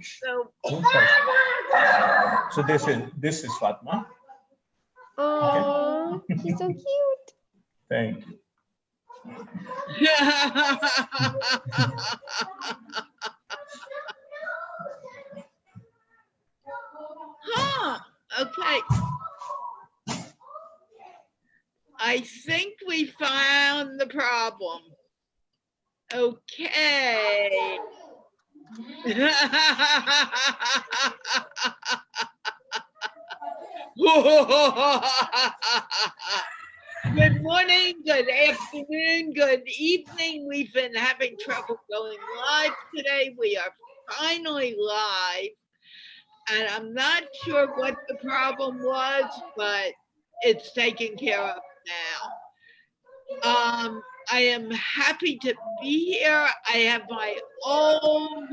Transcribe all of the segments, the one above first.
So, so this is Fatma. Oh, he's so cute. Thank you. huh, okay. I think we found the problem. Okay. Good morning, good afternoon, good evening. We've been having trouble going live today. We are finally live. And I'm not sure what the problem was, but it's taken care of now. I am happy to be here. I have my old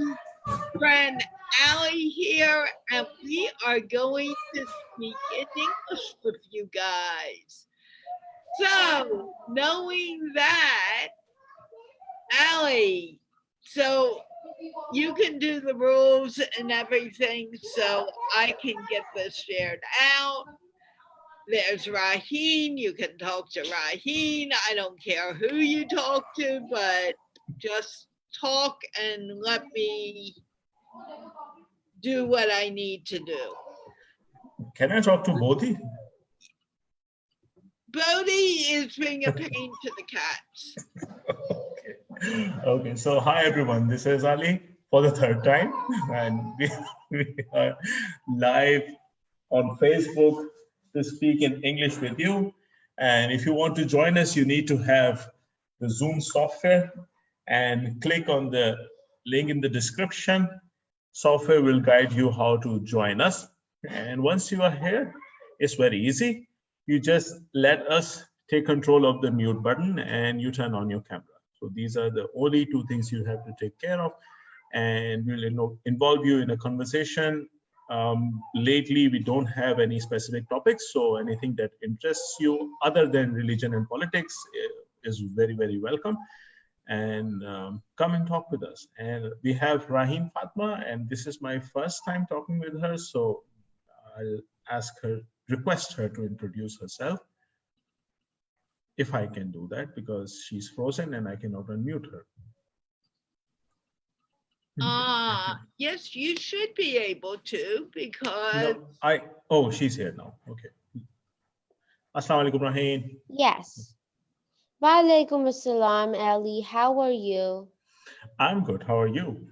friend Allie here, and we are going to speak in English with you guys. So, knowing that, Allie, so you can do the rules and everything so I can get this shared out. There's Raheen, you can talk to Raheen. I don't care who you talk to, but just talk and let me do what I need to do. Can I talk to Bodhi? Bodhi is being a pain to the cats. Okay, so hi everyone, this is Ali for the third time, and we are live on Facebook to speak in English with you. And if you want to join us, you need to have the Zoom software and click on the link in the description. Software will guide you how to join us. And once you are here, it's very easy. You just let us take control of the mute button and you turn on your camera. So these are the only two things you have to take care of, and we'll involve you in a conversation. Lately, we don't have any specific topics, so anything that interests you other than religion and politics is very, very welcome. And come and talk with us. And we have Raheen Fatma, and this is my first time talking with her, so I'll request her to introduce herself, if I can do that, because she's frozen and I cannot unmute her. Yes, you should be able to, because No, she's here now. Okay. Assalamu alaikum, Raheen. Yes. Walaikum assalam, Ali. How are you? I'm good. How are you?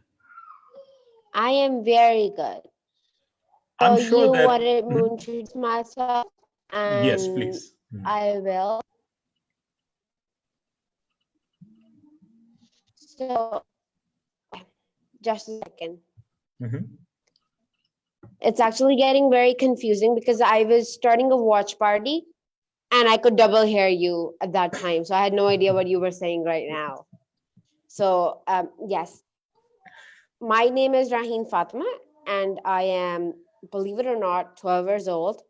I am very good. So I'm sure you that wanted me to introduce myself, and yes, please. I will. So just a second. It's actually getting very confusing because I was starting a watch party and I could double hear you at that time. So I had no idea what you were saying right now. So yes, my name is Raheen Fatma and I am, believe it or not, 12 years old.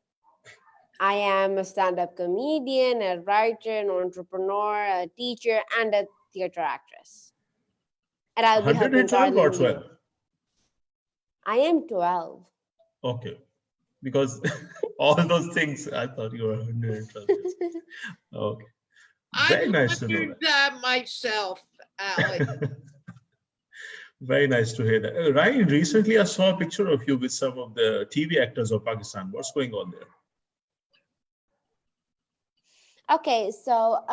I am a stand-up comedian, a writer, an entrepreneur, a teacher, and a theater actress. And I'll be helping 112 or 12? I am 12. Okay. Because all those things, I thought you were 112. Okay. Very nice to know that myself, Alex. Very nice to hear that. Ryan, recently I saw a picture of you with some of the TV actors of Pakistan. What's going on there? Okay, so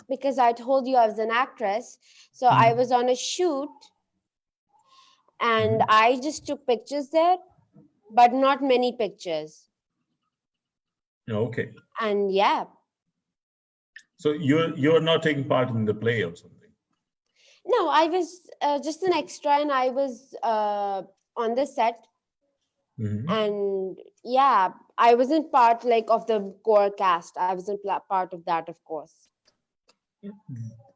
because I told you I was an actress, so I was on a shoot and I just took pictures there, but not many pictures. Okay. And yeah. So you're not taking part in the play or something? No, I was just an extra and I was on the set. And yeah, I wasn't part of the core cast. I wasn't part of that, of course.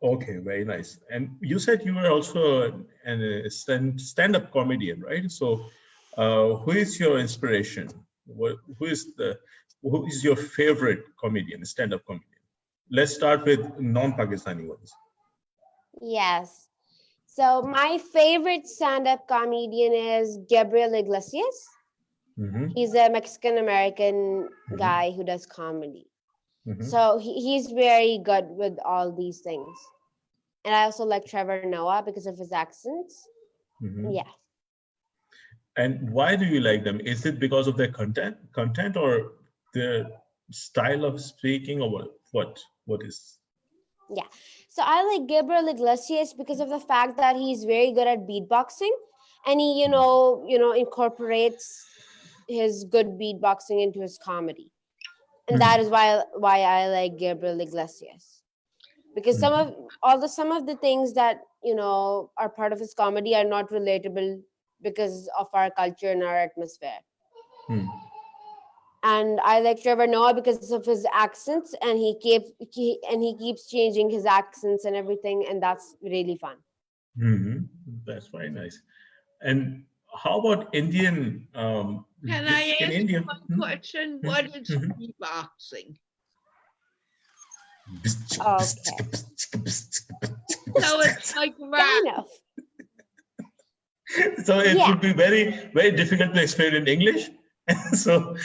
Okay, very nice. And you said you were also a stand-up comedian, right? So who is your inspiration? Who is your favorite comedian, stand-up comedian? Let's start with non-Pakistani ones. Yes. So my favorite stand-up comedian is Gabriel Iglesias. Mhm, He's a Mexican American Mhm. guy who does comedy. mhm, So he's very good with all these things. And I also like Trevor Noah because of his accents. mhm. Yeah. And why do you like them? Is it because of their content, or their style of speaking, or what is? Yeah. So I like Gabriel Iglesias because of the fact that he's very good at beatboxing, and he, incorporates his good beatboxing into his comedy. And that is why I like Gabriel Iglesias. Because some of the things that, are part of his comedy are not relatable because of our culture and our atmosphere. Hmm. And I like Trevor Noah because of his accents, and he keeps changing his accents and everything, and that's really fun. Mhm. That's very nice. And how about Indian? Can I In ask India. one question? What is Mhm. beatboxing? Okay, So it's like rap. kind of. So it Yeah. would be very, very difficult to explain in English. So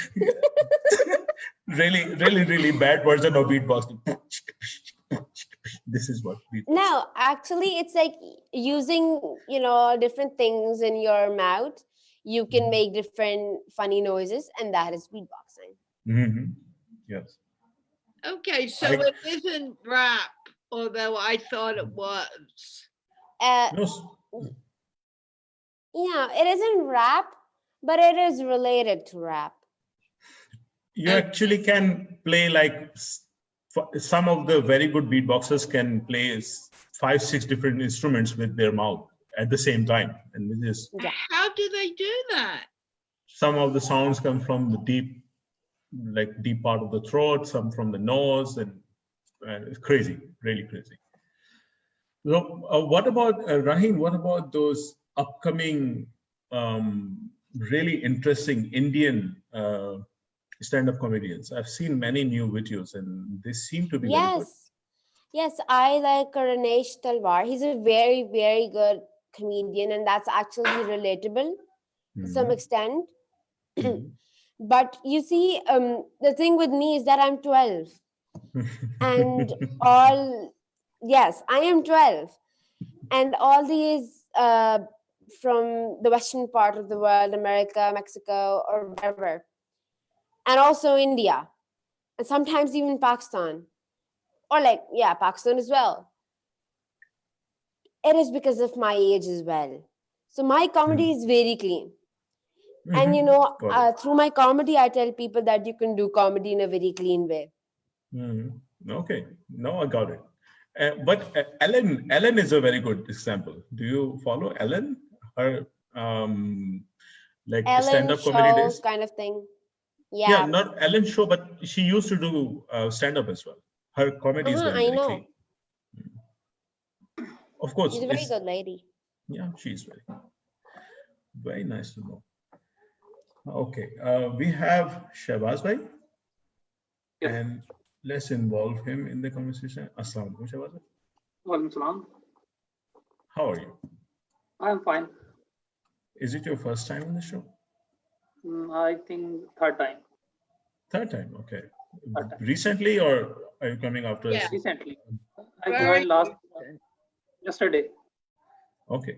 really, really, really bad version of beatboxing. This is what beatboxing. No, actually, it's like using, different things in your mouth. You can make different funny noises, and that is beatboxing. Mhm. Yes. Okay, so I it isn't rap, although I thought it was. Uh, no. it isn't rap, but it is related to rap. You actually can play like some of the very good beatboxers can play 5, 6 different instruments with their mouth at the same time, and with this, Yeah. How do they do that? some of the sounds come from the deep part of the throat, some from the nose, and it's crazy, really crazy. So, what about Raheen? What about those upcoming, really interesting Indian stand-up comedians? I've seen many new videos, and they seem to be very good. Yes, I like Ranesh Talwar. He's a very, very good comedian, and that's actually relatable to some Mhm. extent. Mhm. But you see, the thing with me is that I'm 12, and all, yes, I am 12, and all these from the western part of the world, America, Mexico, or wherever, and also India, and sometimes even Pakistan, or Pakistan as well. It is because of my age as well. So my comedy is very clean. And Got it. through my comedy, I tell people that you can do comedy in a very clean way. Mhm. Okay, now I got it. But Ellen is a very good example. Do you follow Ellen? Her like Ellen stand-up comedy show days? kind of thing. Yeah, Yeah. not Ellen show, but she used to do stand-up as well. Her comedy is very, I very clean. know. Of course, She's a very it's good lady. yeah, she's very, very nice to know. Okay, we have Shahbaz bhai, Yes. and let's involve him in the conversation. Assalamu alaikum, Shahbaz bhai. Walaikum salam. How are you? I am fine. Is it your first time on the show? I think third time. Third time, okay. Third time. Recently, or are you coming after Yeah. us? Recently. I Very joined recent. yesterday. Okay.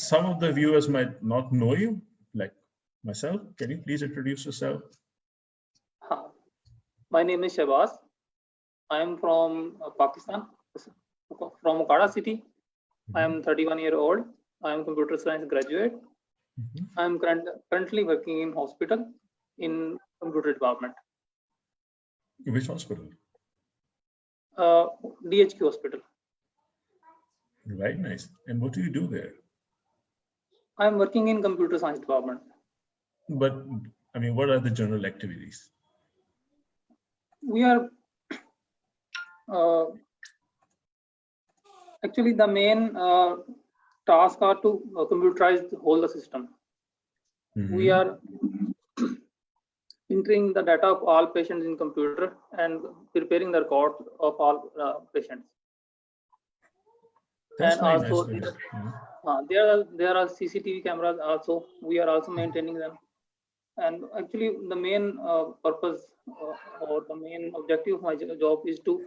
Some of the viewers might not know you, like myself. Can you please introduce yourself? My name is Shahbaz. I am from Pakistan, from Okada city. I am 31 years old. I am computer science graduate. Mhm. I am currently working in hospital in computer department. Which hospital? DHQ hospital. Very nice. And what do you do there? I am working in computer science department. But I mean, what are the general activities? We are actually the main task are to computerize the whole the system. We Mhm. are entering the data of all patients in computer and preparing the record of all patients. That's And very nice also to hear. there are CCTV cameras also. We are also maintaining them. And actually, the main purpose or the main objective of my job is to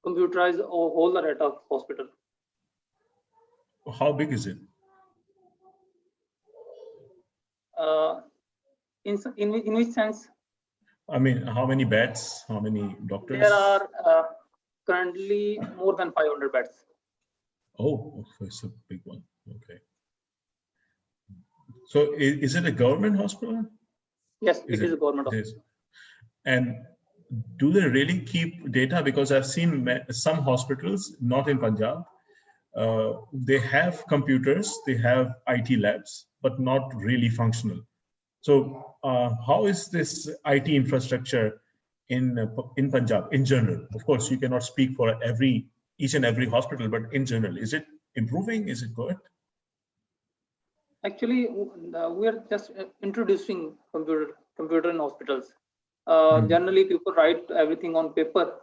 computerize or whole the data of hospital. How big is it? In which sense? I mean, how many beds? How many doctors? There are currently more than 500 beds. Oh, it's a big one. Okay. So is it a government hospital? Yes, it is a government It hospital. is. And do they really keep data? Because I've seen some hospitals, not in Punjab, they have computers, they have IT labs, but not really functional. So how is this IT infrastructure in Punjab in general? Of course, you cannot speak for each and every hospital, but in general, is it improving? Is it good? Actually, we are just introducing computer in hospitals. Generally, people write everything on paper,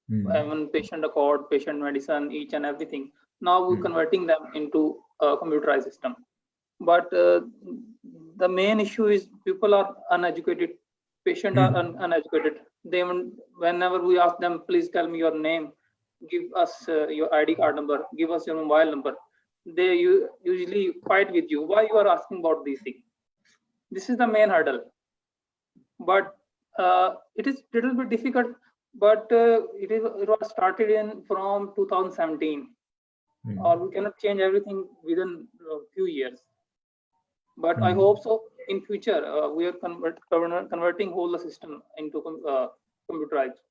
even patient record, patient medicine, each and everything. Now we're converting them into a computerized system. But the main issue is people are uneducated. Patients are uneducated. Whenever we ask them, please tell me your name, give us your ID card number, give us your mobile number, they usually fight with you. Why you are asking about these things? This is the main hurdle. But it is a little bit difficult. But it was started from 2017. Or we cannot change everything within a few years. But I hope so. In future, we are converting whole the system into computerized.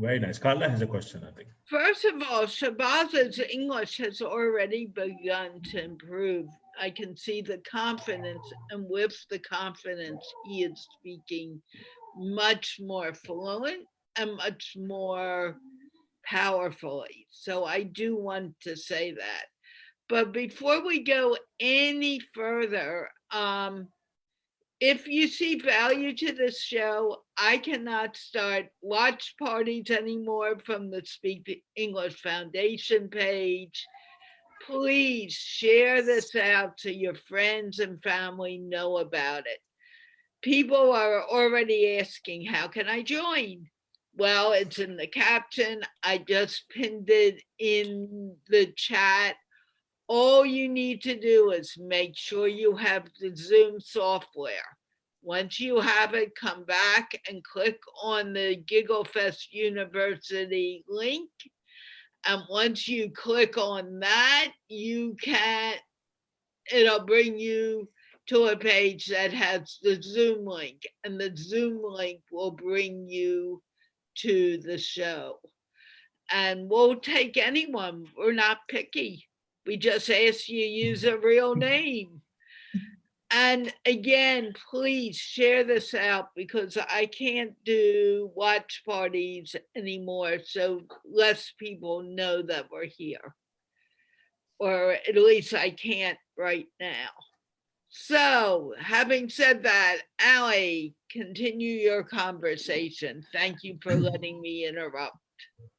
Very nice. Carla has a question, I think. First of all, Shabaz's English has already begun to improve. I can see the confidence, and with the confidence, he is speaking much more fluent and much more powerfully. So I do want to say that. But before we go any further, if you see value to this show, I cannot start watch parties anymore from the Speak English Foundation page. Please share this out so your friends and family know about it. People are already asking, how can I join? Well, it's in the caption. I just pinned it in the chat. All you need to do is make sure you have the Zoom software. Once you have it, come back and click on the GiggleFest University link. And once you click on that, it'll bring you to a page that has the Zoom link, and the Zoom link will bring you to the show. And we'll take anyone. We're not picky. We just ask you use a real name. And again, please share this out because I can't do watch parties anymore. So less people know that we're here. Or at least I can't right now. So having said that, Ali, continue your conversation. Thank you for letting me interrupt.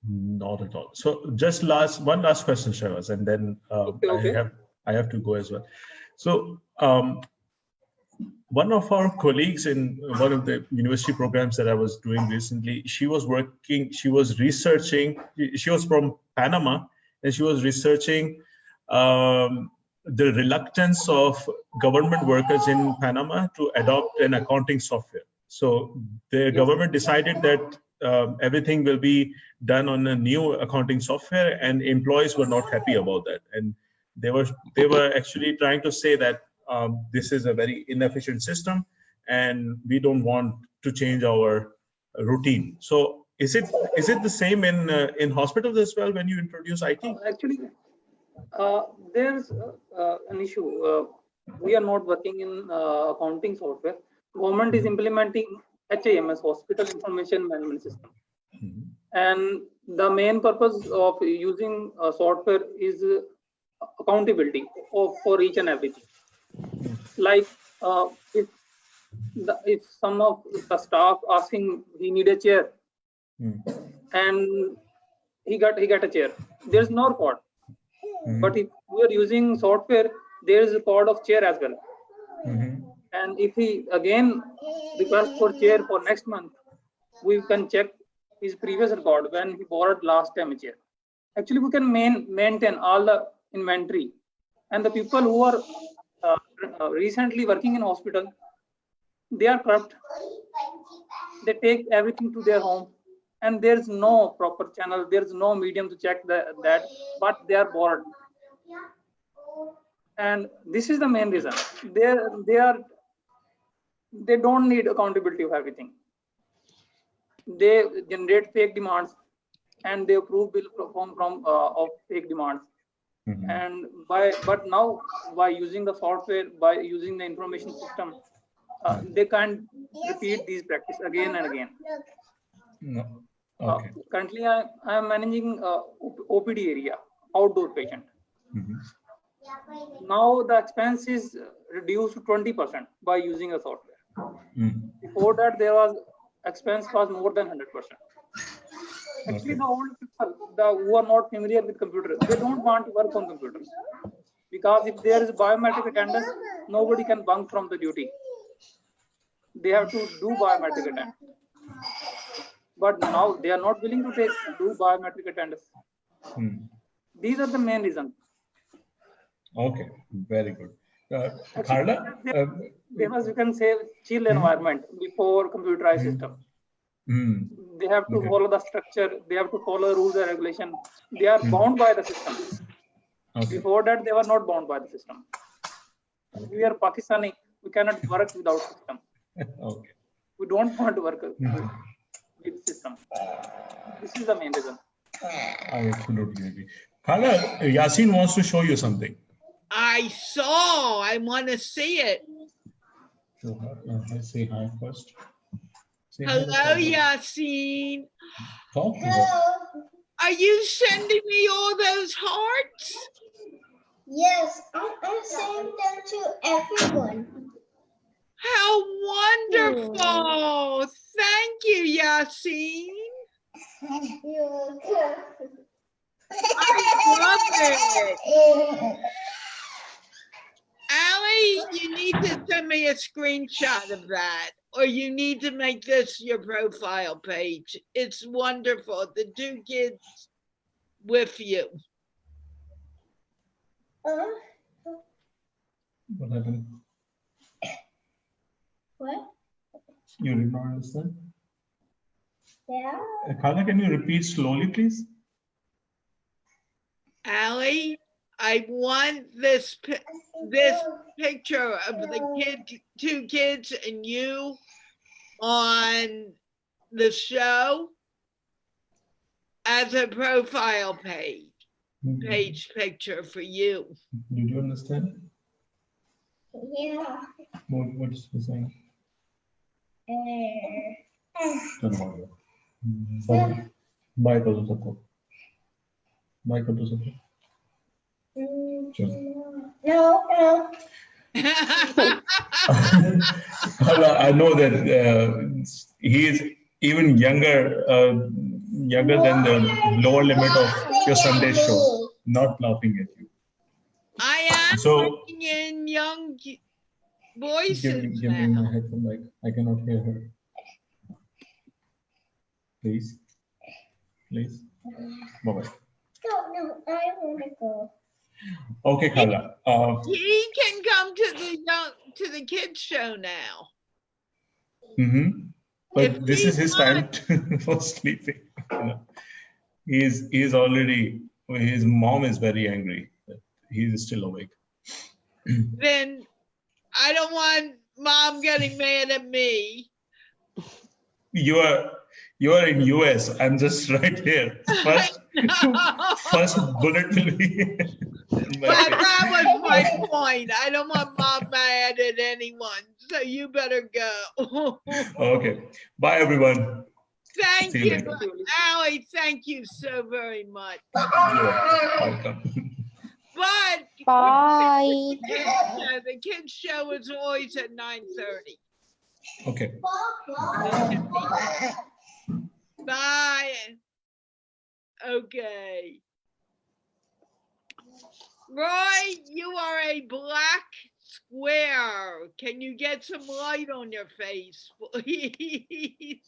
Not at all. So just one last question, Shabaz, and then Okay. I have to go as well. So one of our colleagues in one of the university programs that I was doing recently, she was researching, she was from Panama, and she was researching the reluctance of government workers in Panama to adopt an accounting software. So the government decided that everything will be done on a new accounting software, and employees were not happy about that. And they were actually trying to say that this is a very inefficient system, and we don't want to change our routine. So is it the same in hospitals as well when you introduce IT? Actually, there's an issue. We are not working in accounting software. Government is implementing HIMS, Hospital Information Management System. And the main purpose of using software is accountability for each and everything. Like if some of the staff asking he need a chair, and he got a chair, there's no record. But if we are using software, there is a record of chair as well. And if he again requests for chair for next month, we can check his previous record when he borrowed last time a chair. Actually, we can maintain all the inventory. And the people who are recently working in hospital, they are corrupt. They take everything to their home, and there's no proper channel, there's no medium to check that but they are bored. And this is the main reason. They don't need accountability of everything. They generate fake demands and they approve bill from of fake demands. And but now by using the software, by using the information system, they can't repeat these practice again and again. No. Okay. Currently, I am managing OPD area, outdoor patient. Now the expense is reduced to 20% by using the software. Before that, there was expense was more than 100%. Actually, the old people who are not familiar with computers, they don't want to work on computers, because if there is biometric attendance, nobody can bunk from the duty. They have to do biometric attendance. But now they are not willing to do biometric attendance. These are the main reasons. Okay, very good. Carla? There was, you can say, chill environment before computerized system. They have to follow the structure. They have to follow rules and regulation. They are bound by the system. Before that, they were not bound by the system. We are Pakistani. We cannot work without system. We don't want to work with system. This is the main reason. I absolutely agree. Carla, Yasin wants to show you something. I saw. I want to see it. Let's say hi first. Say hello, Yasin. Talk to her. Are you sending me all those hearts? Yes, I'm sending them to everyone. How wonderful. Thank you, Yasin. You're welcome. I love it. Allie, you need to send me a screenshot of that, or you need to make this your profile page. It's wonderful. The two kids with you. What happened? What? You did not understand? Yeah. Carla, can you repeat slowly, please? Allie, I want this picture of the two kids and you on the show as a profile page picture for you. Did you understand? Yeah. What is he saying? Bye कर दो सबको. Bye कर दो सबको. No. I know that he is even younger than the lower limit of your Sunday show. Not laughing at you. I am bringing in young voices give me now. my headphone mic. I cannot hear her. Please. Bye-bye. No, I want to go. Okay, Carla. He can come to the kids show now. But this is his time for sleeping. He's already. His mom is very angry that he is still awake. Then I don't want mom getting mad at me. You are in US. I'm just right here. First bullet will be. But that was my point. I don't want mom mad at anyone, so you better go. Okay. Bye, everyone. Thank See you you, later. Allie. Thank you so very much. You're welcome. But Bye. the kids show is always at 9:30. Okay. Bye. Okay. Roy, you are a black square. Can you get some light on your face, please?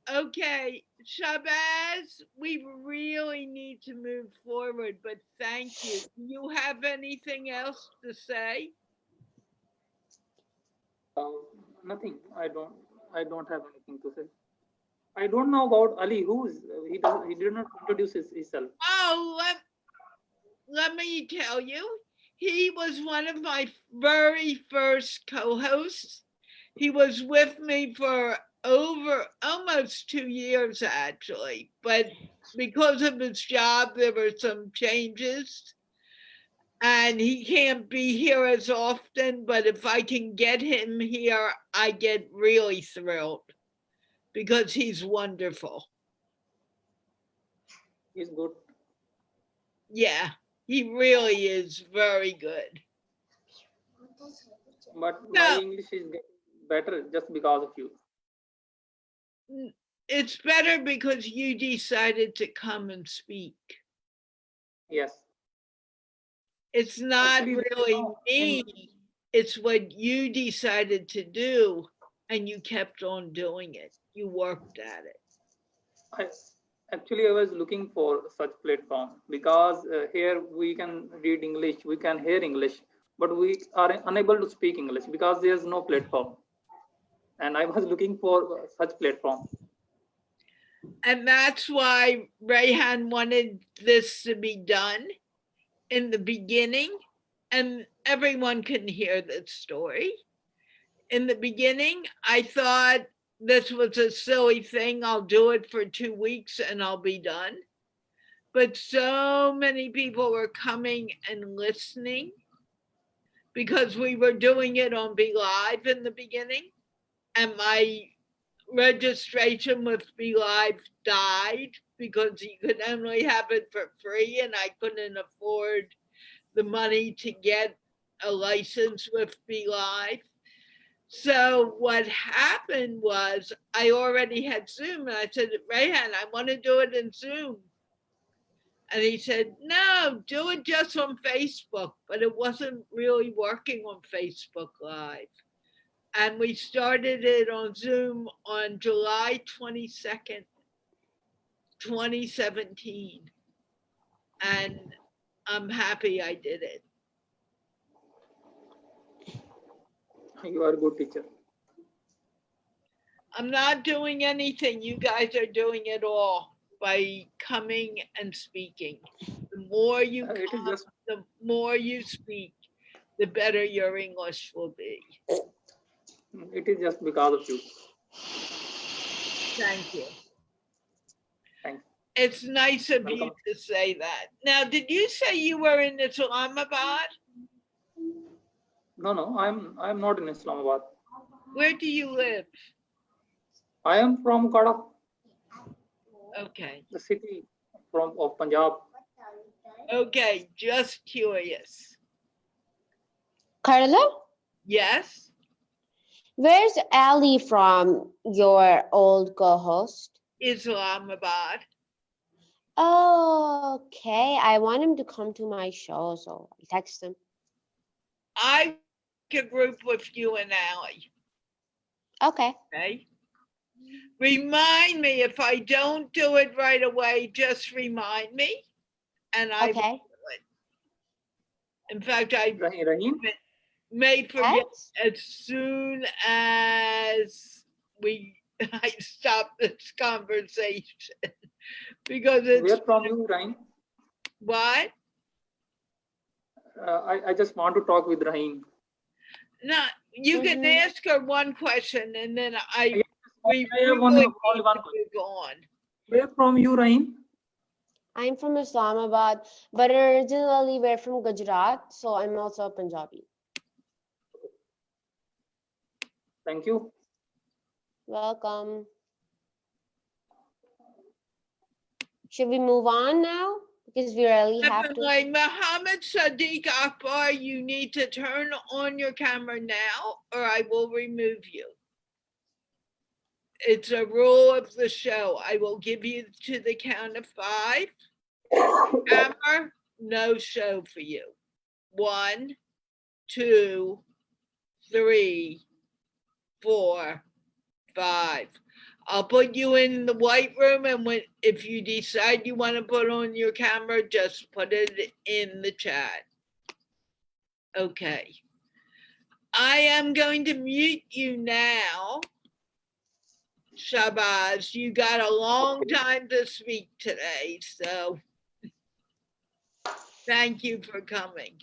Okay, Shabazz, we really need to move forward, but thank you. Do you have anything else to say? Nothing. I don't have anything to say. I don't know about Ali. Who is he did not introduce himself. Oh, let me tell you, he was one of my very first co-hosts. He was with me for over almost 2 years actually, but because of his job, there were some changes and he can't be here as often, but if I can get him here, I get really thrilled because he's wonderful. He's good. Yeah, he really is very good. But No. my English is getting better just because of you. It's better because you decided to come and speak. Yes. It's not Actually, really me. It's what you decided to do and you kept on doing it. You worked at it. I was looking for such platform because here we can read English, we can hear English, but we are unable to speak English because there's no platform. And I was looking for such platform. And that's why Rayhan wanted this to be done in the beginning. And everyone can hear this story. In the beginning, I thought this was a silly thing. I'll do it for 2 weeks and I'll be done. But so many people were coming and listening because we were doing it on Be Live in the beginning. And my registration with Be Live died because you could only have it for free and I couldn't afford the money to get a license with Be Live. So what happened was I already had Zoom and I said, Rayhan, I want to do it in Zoom. And he said, no, do it just on Facebook. But it wasn't really working on Facebook Live. And we started it on Zoom on July 22nd, 2017. And I'm happy I did it. You are a good teacher. I'm not doing anything. You guys are doing it all by coming and speaking. The more you come, the more you speak, the better your English will be. It is just because of you. Thank you. Thanks. It's nice of you to say that. Now, did you say you were in Islamabad? No, I'm not in Islamabad. Where do you live? I am from Kada. Okay. The city of Punjab. Okay, just curious. Carla, Yes? where's Ali from, your old co-host? Islamabad. Oh, okay. I want him to come to my show, so I'll text him. I a group with you and Ali. Okay. Okay. Remind me if I don't do it right away, just remind me. And I will Okay. do it. In fact, I Raheen? may forget Yes. as soon as I stop this conversation because it's Where from you, Raheen? what? I just want to talk with Raheen. No, you can ask her one question and then we have only one question. go on. Where from you, Raheen? I'm from Islamabad, but originally we're from Gujarat, so I'm also a Punjabi. Thank you. Welcome. Should we move on now? Because we really have to. Like Muhammad Sadiq Akbar, you need to turn on your camera now or I will remove you. It's a rule of the show. I will give you to the count of 5. Camera, no show for you. 1, 2, 3, 4, 5. I'll put you in the white room, and if you decide you want to put on your camera, just put it in the chat. Okay. I am going to mute you now. Shabazz, you got a long time to speak today, so thank you for coming.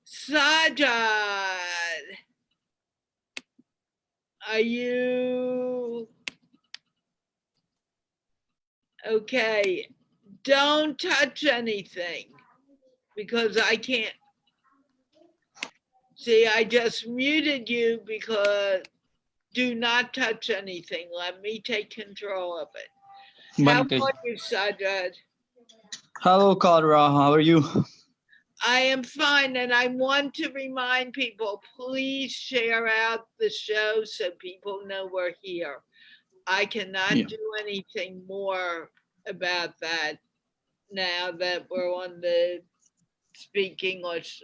Sajad, are you okay? Don't touch anything because I can't. See, I just muted you because do not touch anything. Let me take control of it. How Bankai. are you, Sajad? Hello, Kara. How are you? I am fine, and I want to remind people, please share out the show so people know we're here. I cannot Yeah. do anything more about that now that we're on the Speak English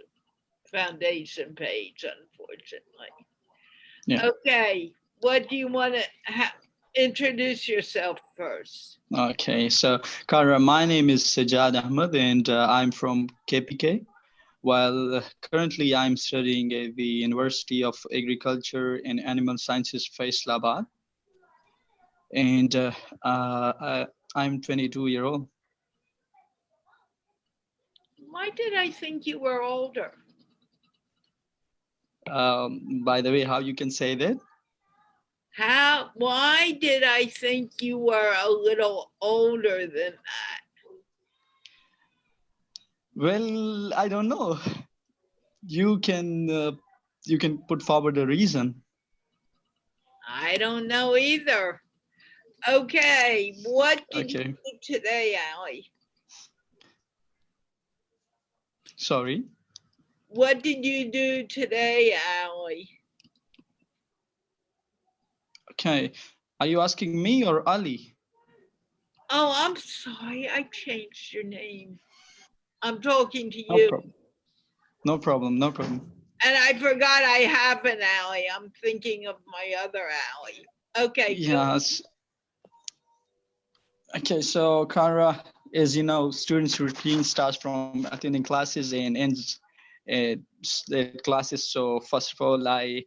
Foundation page, unfortunately. Yeah. Okay, what do you want to introduce yourself first? Okay. So, Kara, my name is Sajad Ahmed, and I'm from KPK. While currently I'm studying at the University of Agriculture and Animal Sciences, Faisalabad, and I'm 22-year old. Why did I think you were older? By the way, how you can say that? Why did I think you were a little older than that? Well, I don't know. You can put forward a reason. I don't know either. Okay, what did you Okay. do today, Allie? Sorry. What did you do today, Allie? Okay. Are you asking me or Ali? Oh, I'm sorry, I changed your name. I'm talking to No you. problem. No problem. No problem. And I forgot I have an Allie. I'm thinking of my other Allie. Okay, Yes. Okay, so Kara, as you know, students' routine starts from attending classes and ends at classes. So first of all, I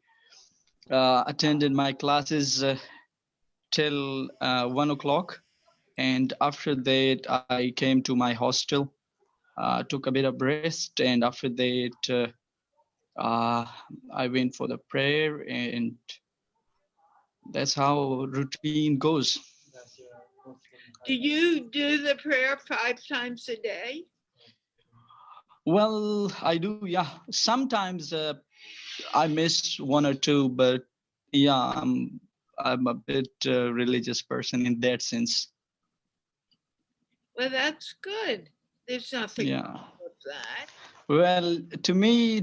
attended my classes till 1 o'clock, and after that, I came to my hostel, took a bit of rest, and after that, I went for the prayer, and that's how routine goes. do you do the prayer 5 times a day? Well, I do, yeah. Sometimes I miss 1 or 2, but yeah, I'm a bit religious person in that sense. Well, that's good. There's nothing Yeah. wrong with that. Well, to me,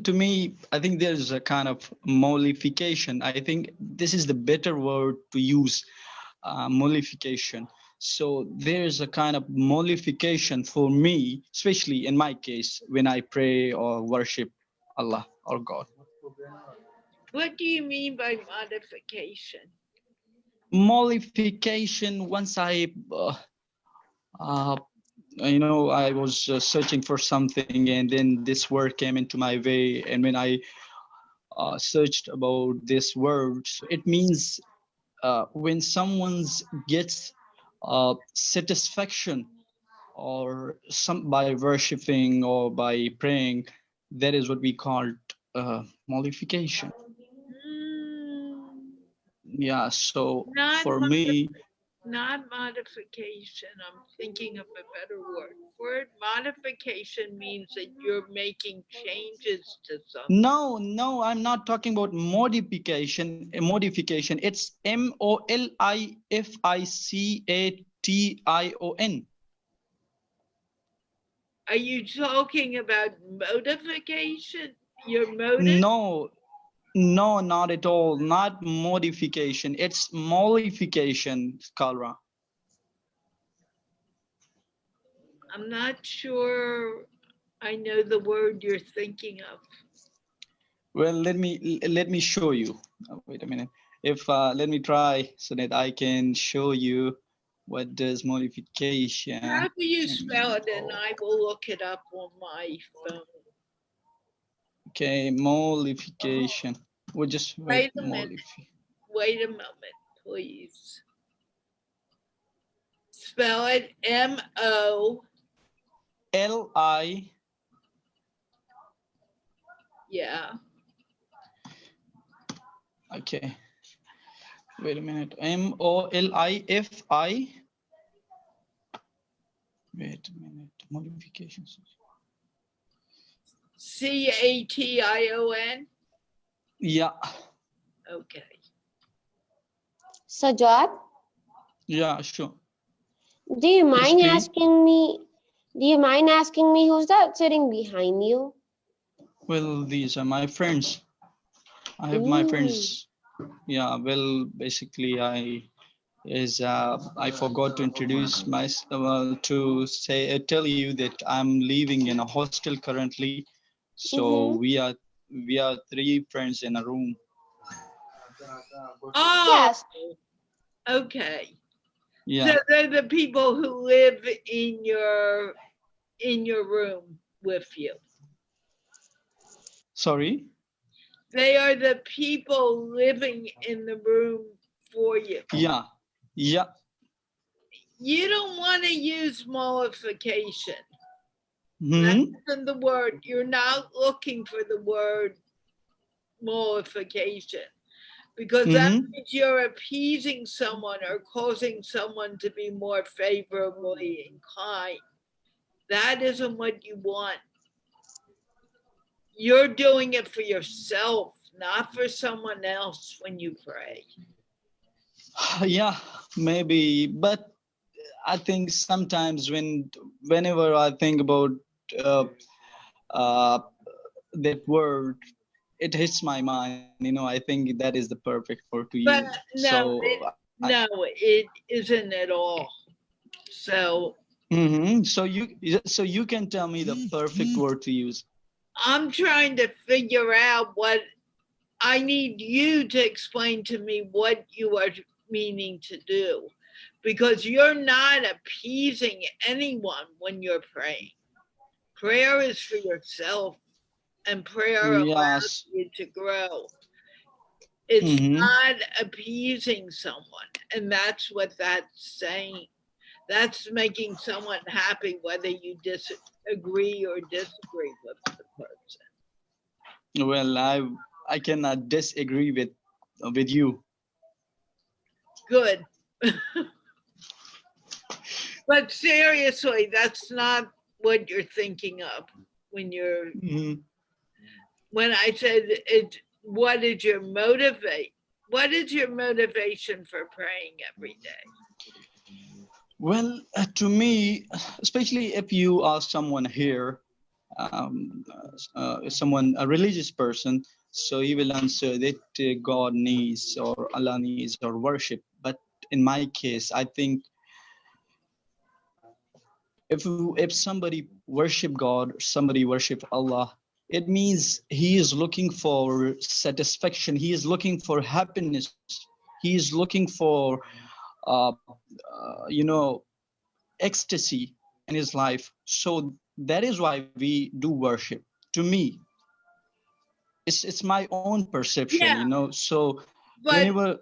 I think there's a kind of mollification. I think this is the better word to use, mollification. So there's a kind of mollification for me, especially in my case, when I pray or worship Allah or God. What do you mean by modification? Mollification, once I I was searching for something, and then this word came into my way, and when I searched about this word, it means when someone gets satisfaction or some by worshiping or by praying, that is what we call mollification. Yeah, so Not for me, Not modification. I'm thinking of a better word. Modification means that you're making changes to something. no, I'm not talking about modification. Modification. It's MOLIFICATION. Are you talking about modification? Your motive? No, not at all. Not modification. It's mollification, Kalra. I'm not sure I know the word you're thinking of. Well, let me show you. Wait a minute. If let me try so that I can show you what does modification. How do you spell it? And Oh, I will look it up on my phone. okay, modification. We'll just Wait wait. a minute. Wait a moment, please. Spell it M-O. L-I. Yeah. Okay. Wait a minute. M-O-L-I-F-I. Wait a minute. Modifications. C-A-T-I-O-N. Yeah. Okay. Sajad, Yeah, sure. do you Yes, mind please. asking me? Do you mind asking me who's that sitting behind you? Well, these are my friends. I have my Ooh. friends. Yeah, well, basically, I forgot to introduce myself to say tell you that I'm living in a hostel currently. So Mm-hmm. we are three friends in a room. Oh, Yes. okay. Yeah. So they're the people who live in your room with you. Sorry. They are the people living in the room for you. Yeah. Yeah. You don't want to use mollification. Hmm. That isn't the word. You're not looking for the word mollification, because that Hmm. means you're appeasing someone or causing someone to be more favorably inclined. That isn't what you want. You're doing it for yourself, not for someone else when you pray. Yeah, maybe, but I think sometimes whenever I think about uh, uh, that word, it hits my mind. I think that is the perfect word to But use. no, So, no, it isn't at all. So so you can tell me the perfect word to use. I'm trying to figure out what I need you to explain to me what you are meaning to do, because you're not appeasing anyone when you're praying. Prayer is for yourself, and prayer allows Yes. you to grow. It's Mm-hmm. not appeasing someone, and that's what that's saying. That's making someone happy, whether you disagree or disagree with the person. Well, I cannot disagree with you. Good. But seriously, that's not what you're thinking of when you're Mhm. when I said it. What is your motivation for praying every day? Well, to me, especially if you ask someone here, someone, a religious person, so he will answer that God needs or Allah needs or worship. But in my case, I think if somebody worship God, somebody worship Allah, it means he is looking for satisfaction. He is looking for happiness. He is looking for, ecstasy in his life. So that is why we do worship. To me, it's my own perception, Yeah, So but whenever,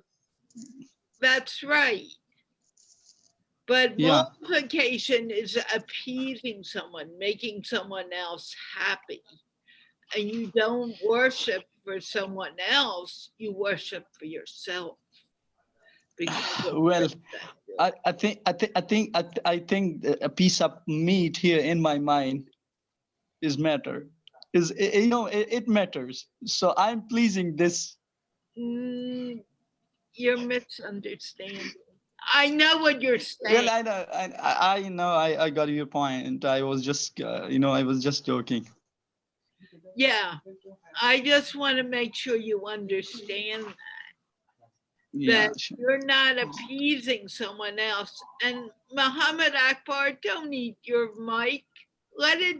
that's right. But yeah, multiplication is appeasing someone, making someone else happy. And you don't worship for someone else, you worship for yourself because of well, perspective. I think a piece of meat here in my mind is matter. It matters. So I'm pleasing this. Mm, you're misunderstanding. I know what you're Well, saying. I know, I know, I got your point. I was just, I was just joking. Yeah, I just want to make sure you understand. Yeah, that sure. you're not appeasing someone else. And Muhammad Akbar, don't eat your mic. Let it,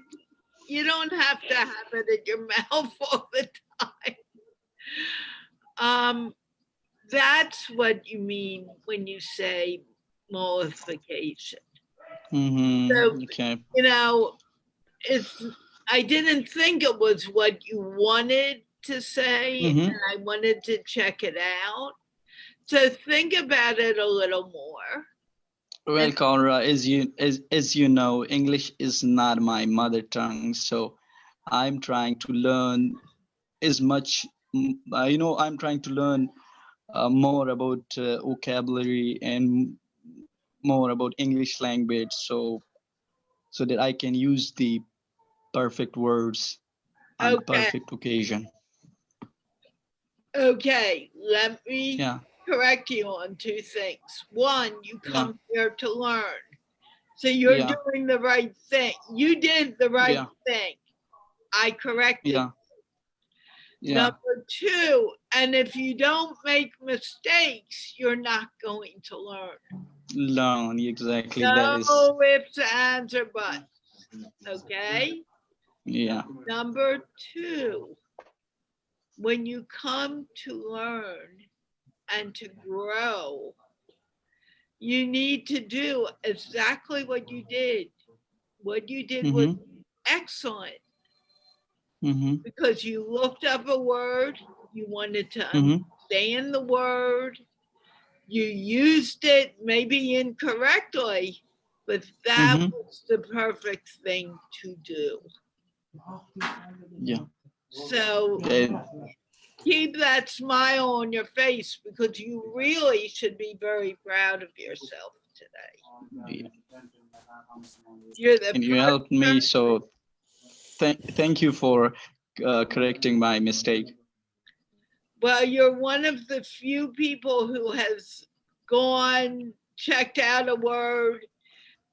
you don't have to have it in your mouth all the time. That's what you mean when you say mollification. So, Okay. you know, it's, I didn't think it was what you wanted to say, Mm-hmm. and I wanted to check it out. So think about it a little more. Well, And Conra, as you know, English is not my mother tongue, so I'm trying to learn as much. I'm trying to learn more about vocabulary and more about English language, so that I can use the perfect words on the okay, perfect occasion. okay, let me Yeah, correct you on two things. One, you yeah, come here to learn. So you're yeah, doing the right thing. You did the right yeah, thing. I corrected. yeah, yeah. Number two, and if you don't make mistakes, you're not going to learn. Learn exactly. That is, No ifs, ands, or buts. Okay? yeah. Number two, when you come to learn and to grow, you need to do exactly what you did. What you did was Mm-hmm. excellent Mm-hmm. because you looked up a word, you wanted to Mm-hmm. understand the word, you used it maybe incorrectly, but that Mm-hmm. was the perfect thing to do. Yeah. So That, keep that smile on your face because you really should be very proud of yourself today. yeah. You're the And you first helped me, person. so thank you for correcting my mistake. Well, you're one of the few people who has gone, checked out a word,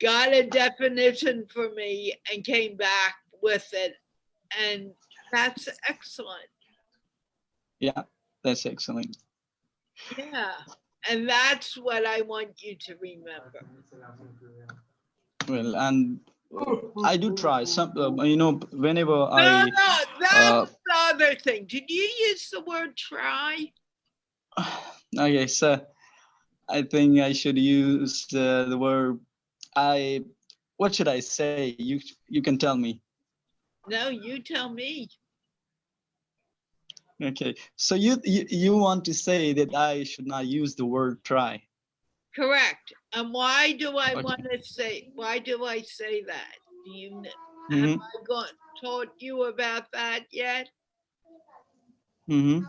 got a definition for me, and came back with it. And that's excellent. Yeah, that's excellent. Yeah. And that's what I want you to remember. Well, and I do try some, whenever No, I, no, that's uh, the other thing. Did you use the word try? okay, so I think I should use the word, I, what should I say? You can tell me. No, you tell me. Okay, so you want to say that I should not use the word try. Correct. And why do I Okay. want to say, why do I say that? Do you, have Mm-hmm. I taught you about that yet? Mm-hmm.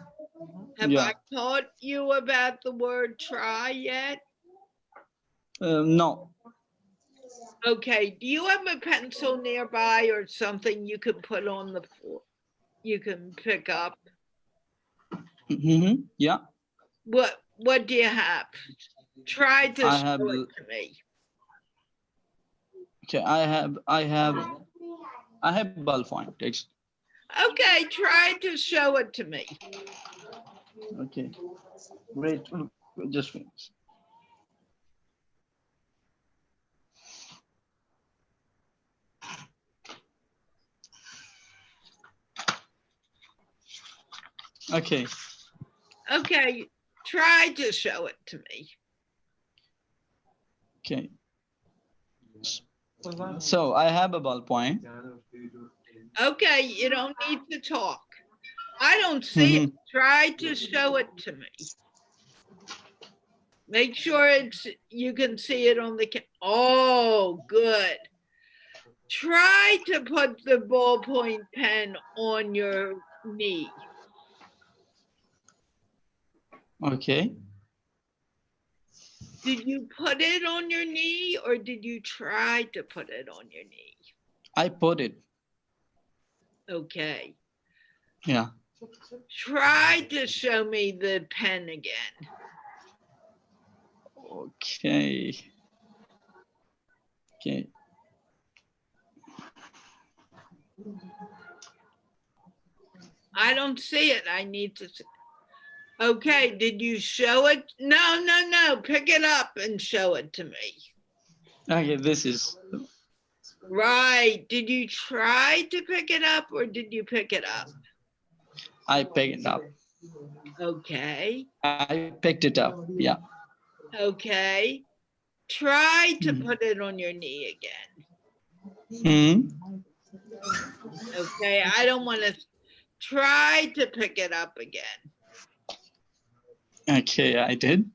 Have Yeah. I taught you about the word try yet? No. Okay, do you have a pencil nearby or something you can put on the floor? You can pick up. Mm-hmm. Yeah. What do you have? Try to I show have. it to me. Okay. I have ballpoint. Okay, try to show it to me. Okay. Great. Just finish. Okay. Okay, try to show it to me. Okay. So I have a ballpoint. Okay, you don't need to talk. I don't see it. Try to show it to me. Make sure you can see it on the oh, good. Try to put the ballpoint pen on your knee. Okay. Did you put it on your knee or did you try to put it on your knee? I put it. Okay. Yeah. Try to show me the pen again. Okay. Okay. I don't see it. I need to see. Okay, did you show it? No, pick it up and show it to me. Okay, this is, Right, did you try to pick it up or did you pick it up? I picked it up. Okay, I picked it up. Yeah. okay. Try to Hmm. put it on your knee again. Hmm. Okay, I don't want to try to pick it up again. Okay, I did.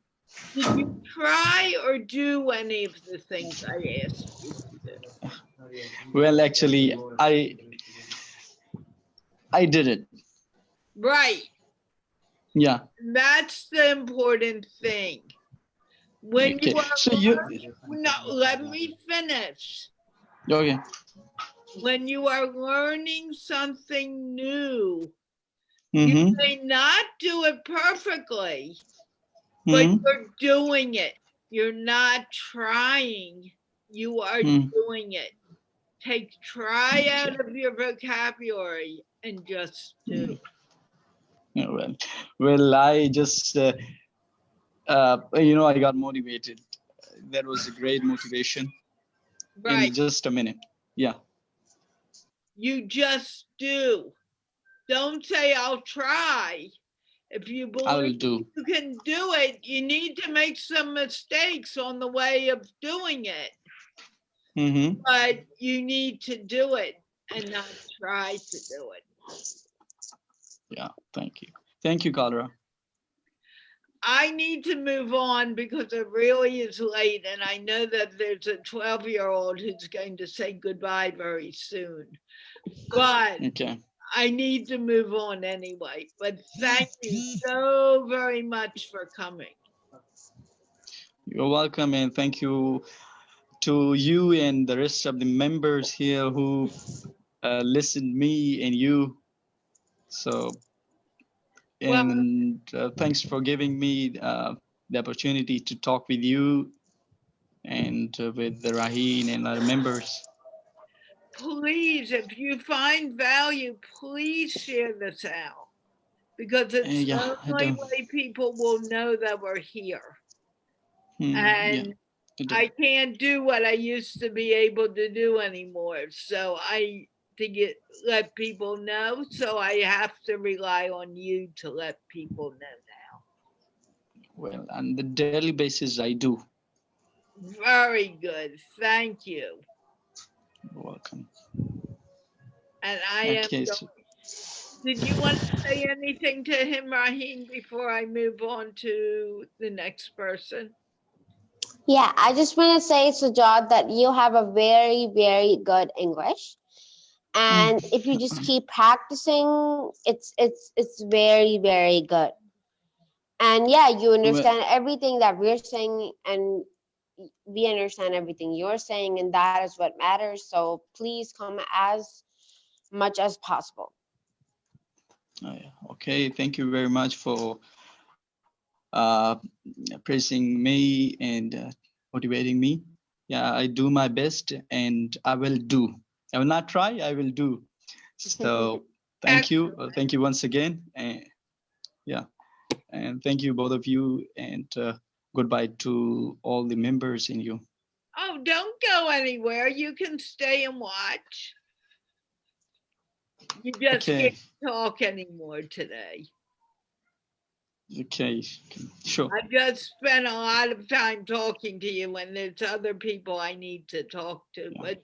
Did you try or do any of the things I asked you to do? Well, actually, I did it. Right, Yeah. that's the important thing. When Okay. you are So you, no, let me finish. okay. When you are learning something new, Mm-hmm. you may not do it perfectly, but Hmm. you're doing it. You're not trying. You are Hmm. doing it. Take try out of your vocabulary and just do. Yeah, well, I just, I got motivated. That was a great motivation Right. in just a minute. Yeah. You just do. Don't say I'll try. If you I will believe do. you can do it, you need to make some mistakes on the way of doing it. Mm-hmm. But you need to do it and not try to do it. Yeah. Thank you. Thank you, Cholera. I need to move on because it really is late and I know that there's a 12-year-old who's going to say goodbye very soon. But Okay. I need to move on anyway. But thank you so very much for coming. You're welcome, and thank you to you and the rest of the members here who listened me and you. So, Well, and thanks for giving me the opportunity to talk with you and with the Raheen and other members. please, if you find value, please share this out because it's Yeah, the I only do. way people will know that we're here. Yeah, And I do. I can't do what I used to be able to do anymore. So let people know. So I have to rely on you to let people know now. Well, on the daily basis, I do. Very good. Thank you. You're welcome. And I am Okay, so did you want to say anything to him, Raheen, before I move on to the next person? Yeah, I just want to say, Sujat, that you have a very, very good English. And if you just keep practicing, it's very, very good. And yeah, you well, understand everything that we're saying, and we understand everything you're saying, and that is what matters. So please come as much as possible. okay, thank you very much for praising me and motivating me. Yeah, I do my best and I will do. I will not try, I will do. So thank you. Thank you once again. And yeah, and thank you both of you, and goodbye to all the members in you. Oh, don't go anywhere. You can stay and watch. You just Okay. can't talk anymore today. Okay, sure. I've just spent a lot of time talking to you when there's other people I need to talk to. Yeah. But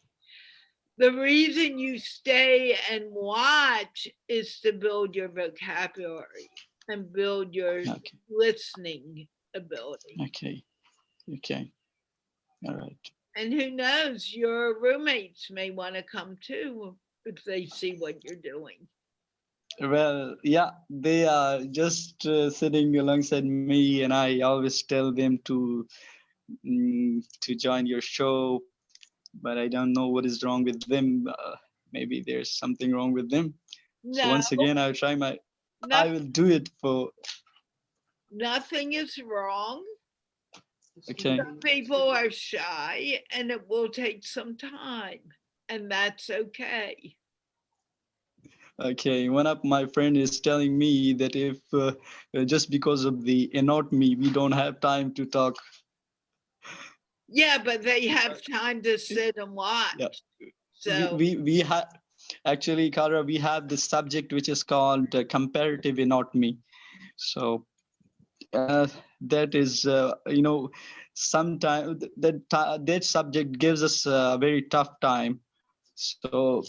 the reason you stay and watch is to build your vocabulary and build your Okay. listening ability. Okay. Okay. All right. And who knows, your roommates may want to come too if they see what you're doing. Well, yeah, they are just sitting alongside me, and I always tell them to join your show, but I don't know what is wrong with them. Maybe there's something wrong with them. So No, once again, I'll try I will do it for. nothing is wrong. Okay. Some people are shy and it will take some time, and that's okay. Okay, one of my friend is telling me that if just because of the anatomy, we don't have time to talk. Yeah, but they have time to sit and watch. Yeah. So, We have actually, Kara, we have this subject which is called comparative anatomy. So that is, sometimes that subject gives us a very tough time. So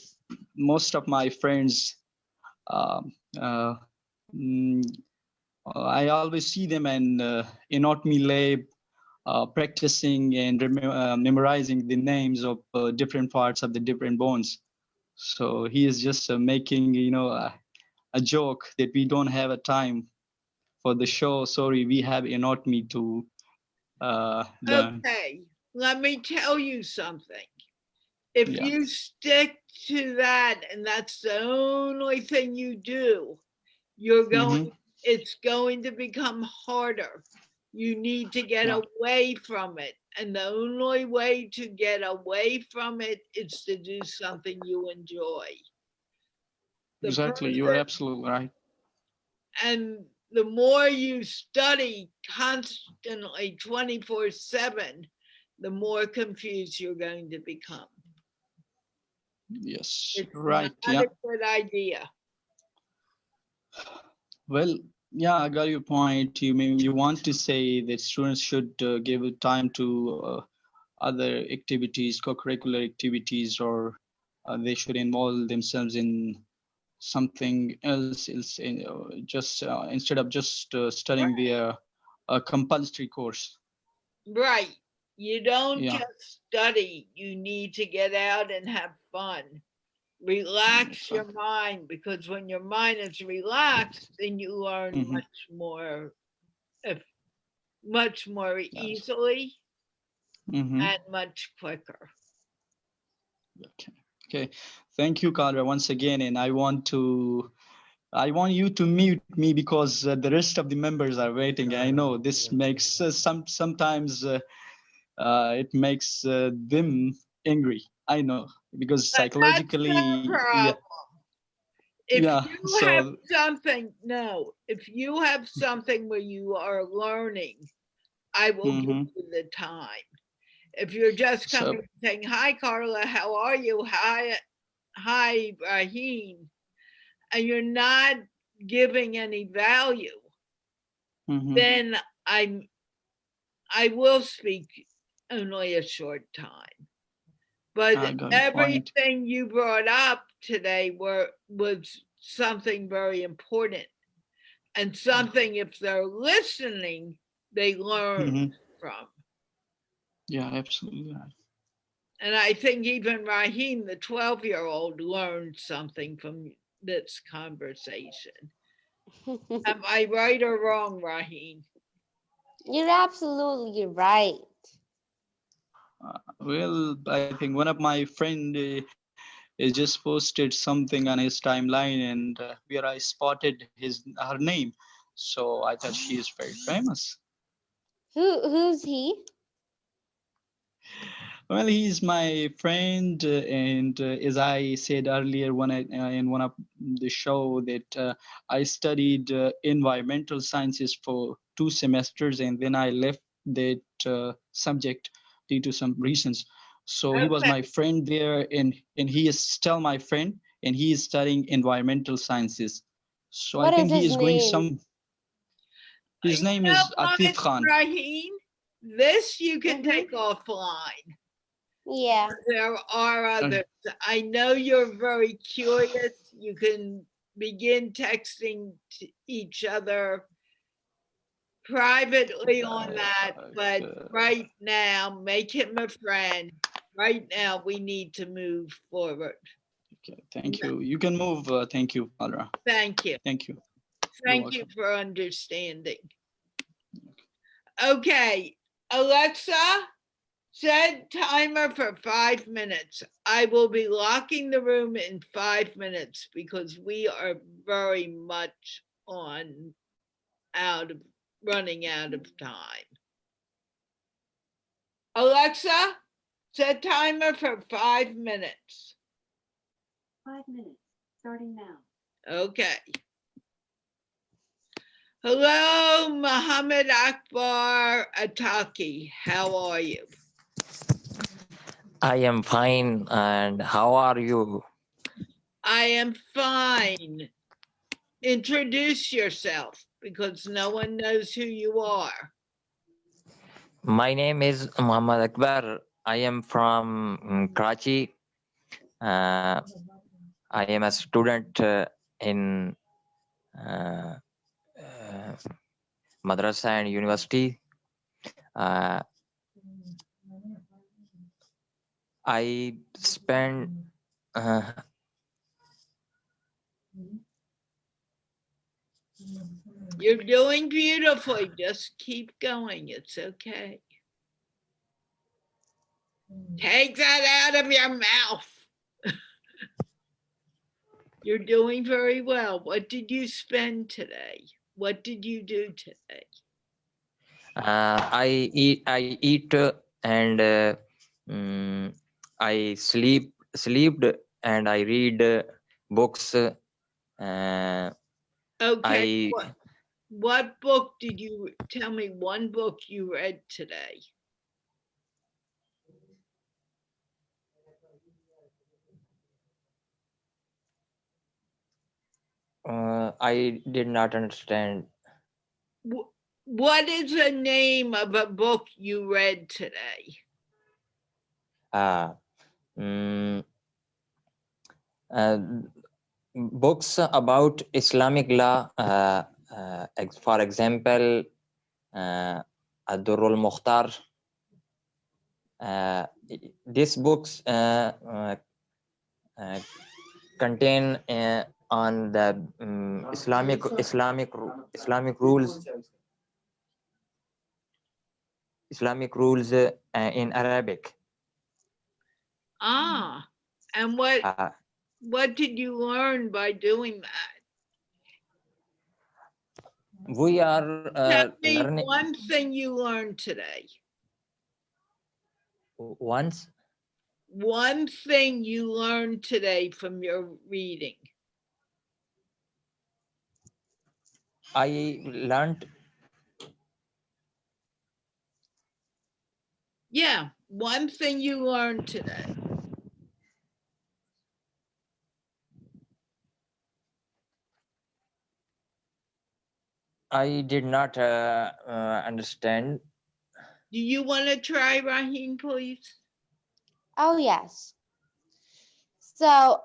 most of my friends, um, uh, mm, I always see them in anatomy lab, practicing and memorizing the names of different parts of the different bones. So he is just making, a joke that we don't have a time for the show. Sorry, we have anatomy to learn. okay, let me tell you something. If Yeah. you stick to that and that's the only thing you do, you're going, it's going to become harder. You need to get Yeah. away from it. And the only way to get away from it is to do something you enjoy. The Exactly. You are person, absolutely right. and the more you study constantly 24/7, the more confused you're going to become. Yes. It's Right. not Yeah. a good idea. Well, yeah, I got your point. You mean you want to say that students should give it time to other activities, co-curricular activities, or they should involve themselves in something else, just instead of just studying the compulsory course. Right. You don't Yeah, just study, you need to get out and have fun. Relax your exactly. mind, because when your mind is relaxed, then you learn Mm-hmm. much more Yes. easily Mm-hmm. and much quicker. Okay. Okay. Thank you, Kadra, once again, and I want you to mute me because the rest of the members are waiting. I know this makes sometimes it makes them angry. I know because But that's psychologically, the yeah, problem. If yeah. you have So, something, no, if you have something where you are learning, I will give mm-hmm. you the time. If you're just So, coming saying, "Hi, Carla, how are you? Hi, Raheen," and you're not giving any value, mm-hmm. then I will speak only a short time. I But got your point. everything you brought up today was something very important, and something, if they're listening, they learn Mm-hmm. from. Yeah, absolutely right. And I think even Raheem, the 12-year-old, learned something from this conversation. Am I right or wrong, Raheem? You're absolutely right. Well, I think one of my friend has just posted something on his timeline, and where I spotted her name, so I thought she is very famous. Who's he? Well, he's my friend, and as I said earlier, in one of the show that I studied environmental sciences for 2 semesters, and then I left that subject due to some reasons. So he was Okay. my friend there, and he is still my friend, and he is studying environmental sciences. So I What is think he his is going name? some. His You name know is what, Atif Khan. Raheem? This you can Mm-hmm. take offline. Yeah. There are Uh, others. I know you're very curious. You can begin texting to each other privately on that, but uh, right now, make him a friend. Right now, we need to move forward. Okay, thank you. You can move. Thank you, Alra. Thank you. Thank you. You're Thank you welcome. for understanding. Okay, Alexa, set timer for 5 minutes. I will be locking the room in 5 minutes because we are very much running out of time. Alexa, set timer for 5 minutes. 5 minutes, starting now. Okay. Hello, Muhammad Akbar Ataki. How are you? I am fine. And how are you? I am fine. Introduce yourself because no one knows who you are. My name is Muhammad Akbar. I am from Karachi. Uh, I am a student in uh, uh, madrasa and university. I spend You're doing beautifully. Just keep going. It's okay. Take that out of your mouth. You're doing very well. What did you spend today? What did you do today? I eat and I slept and I read books. Okay. I What book did you tell me? One book you read today? did not understand. What is the name of a book you read today? Uh, mm, uh, Books about Islamic law, for example, Ad-Durrul Mukhtar. These books contain on the Islamic rules in Arabic. Ah, and what did you learn by doing that? We are Tell me learning one thing you learned today. once. One thing you learned today from your reading. I learned. Yeah, one thing you learned today. I did not understand. Do you want to try, Rahim, please? Oh, yes. So,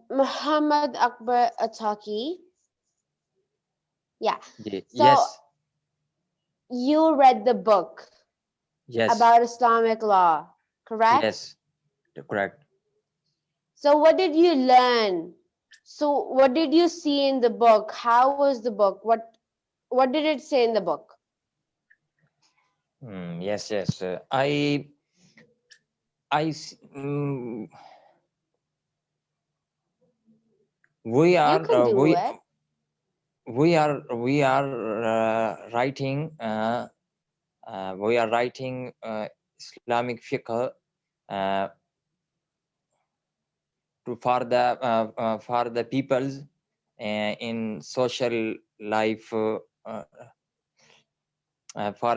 Muhammad Akbar Ataki. Yeah. So Yes, you read the book yes, about Islamic law, correct? yes, correct. So what did you learn? So what did you see in the book? How was the book? What did it say in the book? Yes, yes. We You are can do it. we are writing. We are writing Islamic fiqh for the peoples in social life. For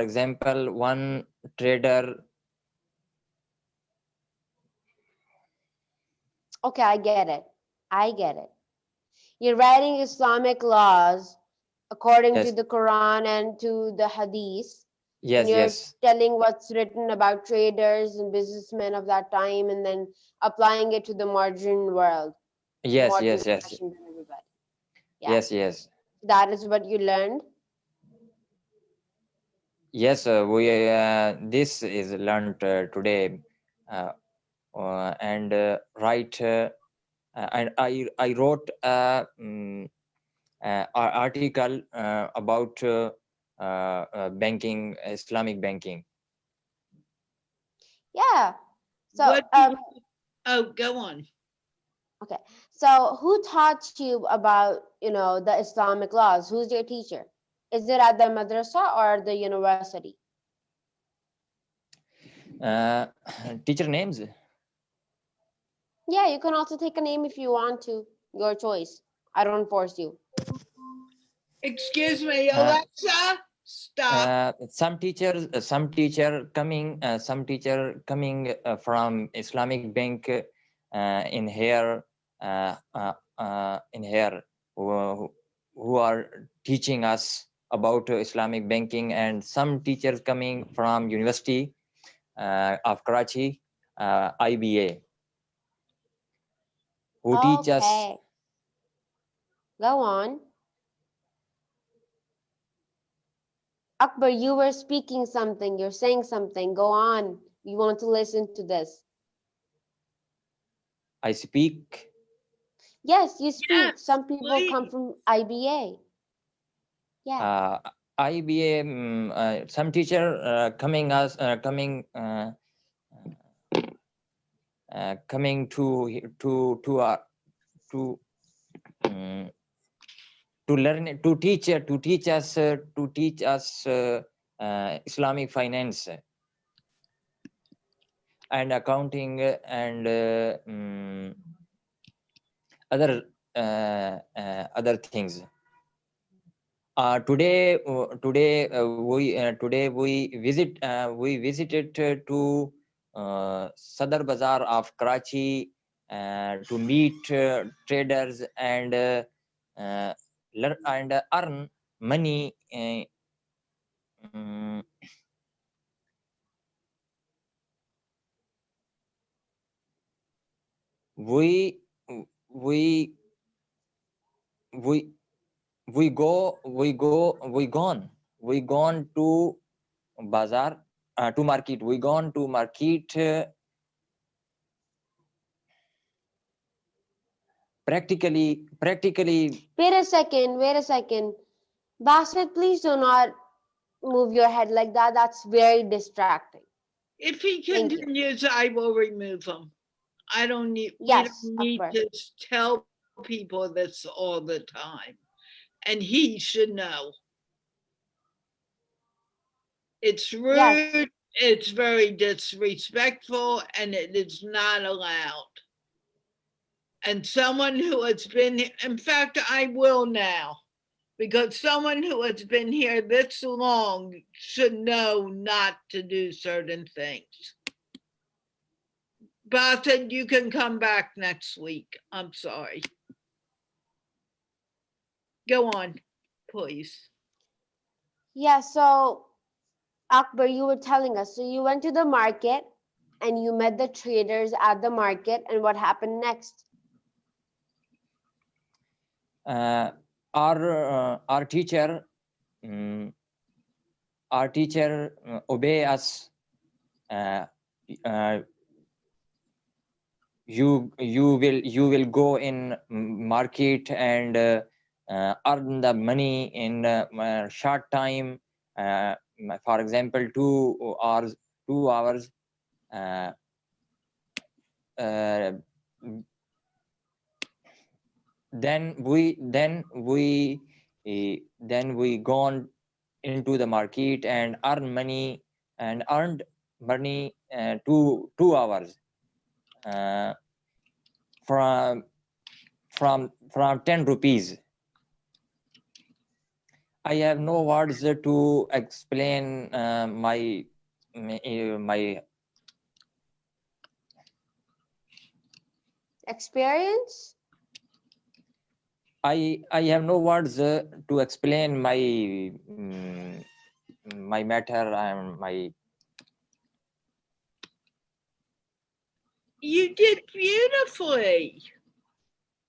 example, one trader. Okay, I get it. I get it. You're writing Islamic laws according to Yes, the Quran and to the Hadith, and yes, you're yes, telling what's written about traders and businessmen of that time, and then applying it to the modern world, yes, modern yes, yes, generations and everybody. Yeah, yes, yes. that is what you learned. Yes, we this is learned today, and write. And I wrote article about banking, Islamic banking. Yeah. So What did oh, go on. okay. So who taught you about, the Islamic laws? Who's your teacher? Is it at the madrasa or the university? Uh, Teacher names. Yeah, you can also take a name if you want to. Your choice. I don't force you. Excuse me, Uh, Alexa, stop. some teacher coming from Islamic Bank in here who are teaching us about Islamic banking, and some teachers coming from University of Karachi, IBA, who teach us. Okay. Go on. Akbar, you were speaking something. You're saying something. Go on. We want to listen to this. I speak. Yes, you speak. Yes, Some people come please. from IBA. Yeah. IBA, some teacher coming to learn to teach us Islamic finance and accounting and other things. Today we visited to Sadar Bazaar of Karachi to meet traders and earn money. We we we we gone to bazaar to market. We gone to market practically. Wait a second. Basit, please do not move your head like that. That's very distracting. If he Thank you. continues, I will remove him. I don't need, we Yes, don't need Akbar. to tell people this all the time. And he should know. It's rude, Yes. it's very disrespectful, and it is not allowed. And someone who has been, in fact, I will now, because someone who has been here this long should know not to do certain things. Bassett, you can come back next week. I'm sorry. Go on, please. Yeah, so Akbar, you were telling us. So you went to the market and you met the traders at the market, and what happened next? Our teacher obey us. You will go in market and earn the money in short time. For example, 2 hours. Then we gone into the market and earned money 2 hours from 10 rupees. I have no words to explain my Experience? I have no words to explain my my matter and my. You did beautifully.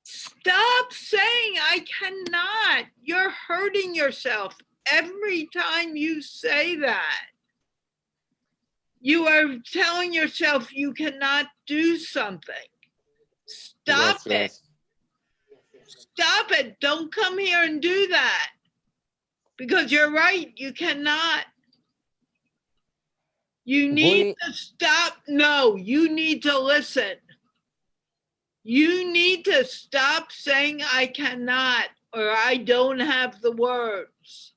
Stop saying I cannot. You're hurting yourself every time you say that. You are telling yourself you cannot do something. Stop it. Stop it. Don't come here and do that. Because you're right, you cannot. You need to stop. No, you need to listen. You need to stop saying I cannot or I don't have the words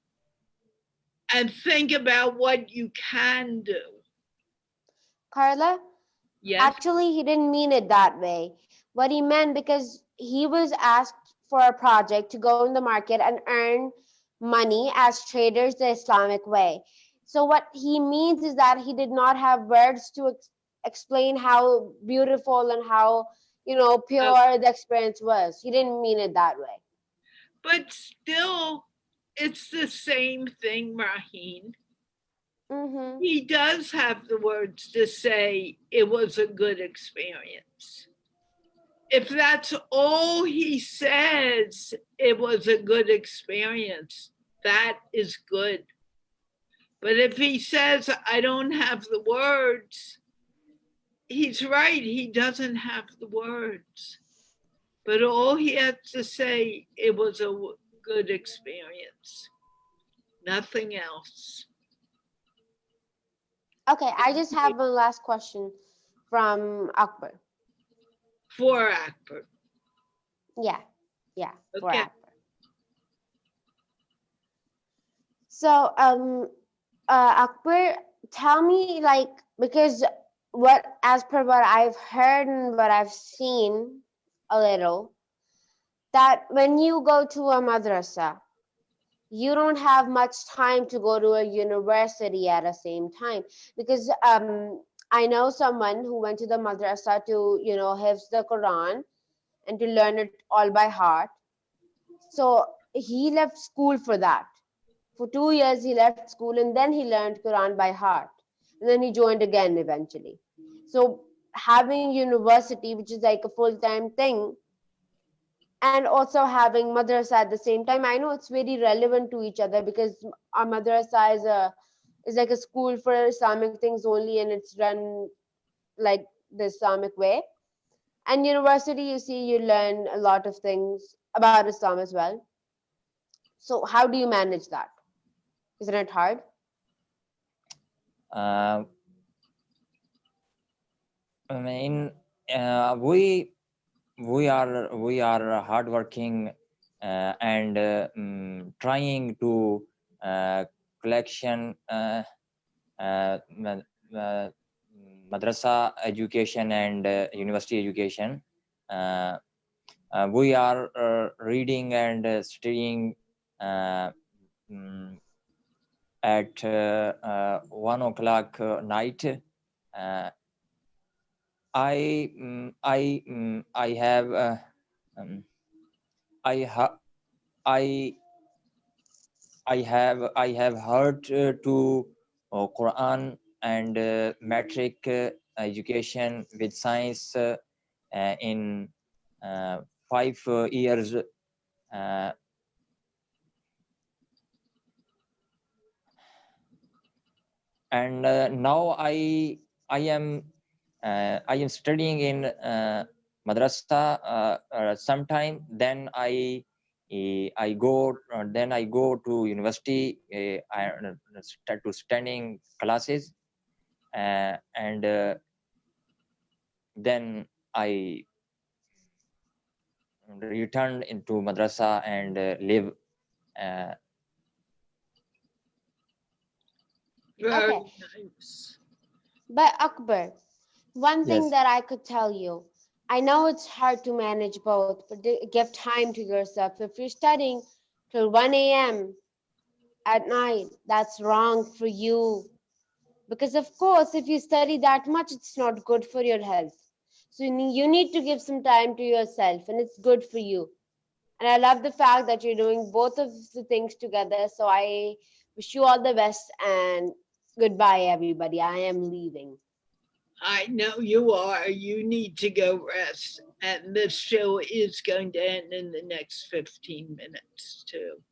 and think about what you can do. Carla? Yes. Actually, he didn't mean it that way. What he meant, because he was asked for a project to go in the market and earn money as traders the Islamic way. So what he means is that he did not have words to explain how beautiful and how, you know, pure the experience was. He didn't mean it that way. But still, it's the same thing, Raheen. Mm-hmm. He does have the words to say it was a good experience. If that's all he says, it was a good experience, that is good. But if he says, I don't have the words, he's right, he doesn't have the words. But all he has to say, it was a good experience. Nothing else. Okay, I just have one last question from Akbar. For Akbar. Yeah, for Okay. Akbar. So, Akbar, tell me, like, because as per what I've heard and what I've seen a little, that when you go to a madrasa, you don't have much time to go to a university at the same time. Because I know someone who went to the madrasa to, you know, hifz the Quran and to learn it all by heart. So he left school for that. For 2 years, he left school and then he learned Quran by heart. And then he joined again eventually. So having university, which is like a full-time thing, and also having madrasa at the same time, I know it's very relevant to each other because our madrasa is like a school for Islamic things only, and it's run like the Islamic way. And university, you see, you learn a lot of things about Islam as well. So how do you manage that? Isn't it hard? Uh, I mean, we are hardworking and trying to collection madrasa education and university education. We are reading and studying at 1 o'clock night. I have I have heard to Quran and metric education with science in 5 years. And now I am studying in madrasa sometime. Then I go to university. I start to studying classes, and then I returned into madrasa and live. Very Okay. nice. But Akbar, one thing Yes. that I could tell you, I know it's hard to manage both, but give time to yourself. If you're studying till 1 a.m. at night, that's wrong for you. Because of course, if you study that much, it's not good for your health. So you need to give some time to yourself, and it's good for you. And I love the fact that you're doing both of the things together. So I wish you all the best and goodbye, everybody. I am leaving. I know you are. You need to go rest. And this show is going to end in the next 15 minutes, too.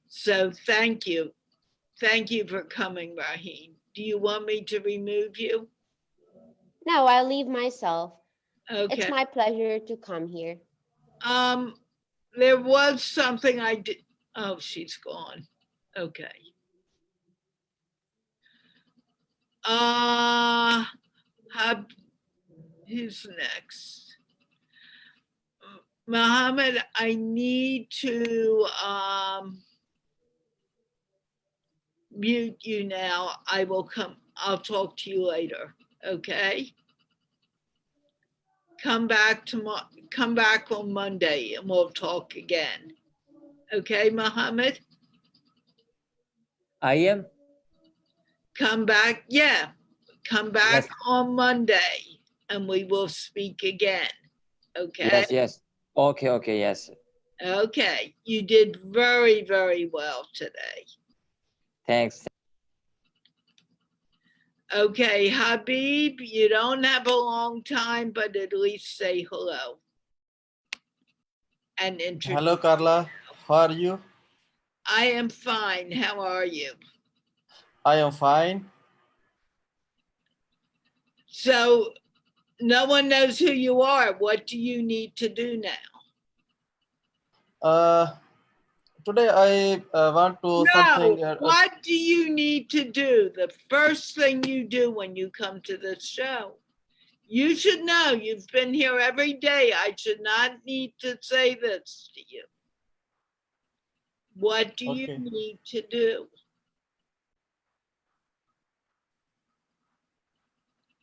So thank you. Thank you for coming, Raheen. Do you want me to remove you? No, I'll leave myself. It's Okay. my pleasure to come here. There was something I did. Oh, she's gone. Okay. Who's next? Mohammed, I need to mute you now. I'll talk to you later. Okay. come back come back on Monday and we'll talk again. Okay, Mohammed? I am. Come back, yeah. Come back Yes. on Monday and we will speak again. Okay? Yes. Yes. Okay. Okay. Yes. Okay. You did very, very well today. Thanks. Okay, Habib, you don't have a long time, but at least say hello. And introduce. Hello, Carla. How are you? I am fine. How are you? I am fine. So no one knows who you are. What do you need to do now? Today I want to something. No, what do you need to do? The first thing you do when you come to the show. You should know, you've been here every day. I should not need to say this to you. What do you Okay. need to do?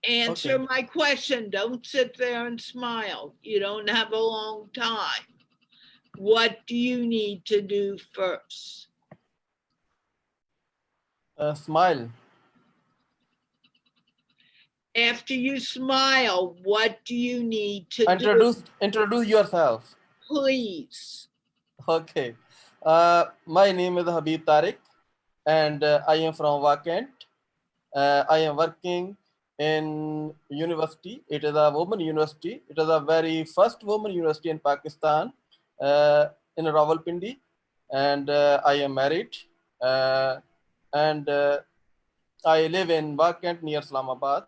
Answer Okay. my question. Don't sit there and smile. You don't have a long time. What do you need to do first? Smile. After you smile, what do you need to Introduce yourself. Please. Okay. My name is Habib Tariq, and I am from Wakent. I am working in university. It is a woman university. It is a very first woman university in Pakistan, in Rawalpindi, and I am married, and I live in Wakent near Islamabad.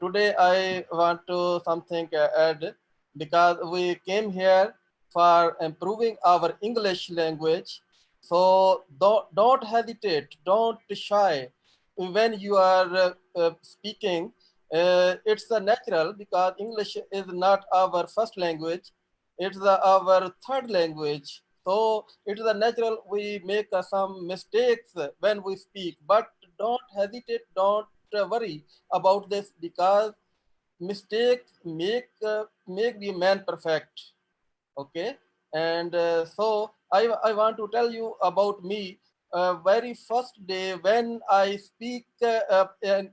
Today I want to something add, because we came here for improving our English language. So don't hesitate, don't shy when you are speaking. It's a natural, because English is not our first language. It's our third language. So it is a natural we make some mistakes when we speak, but don't hesitate, don't worry about this, because mistakes make the man perfect. Okay. And so I want to tell you about me. Very first day when I speak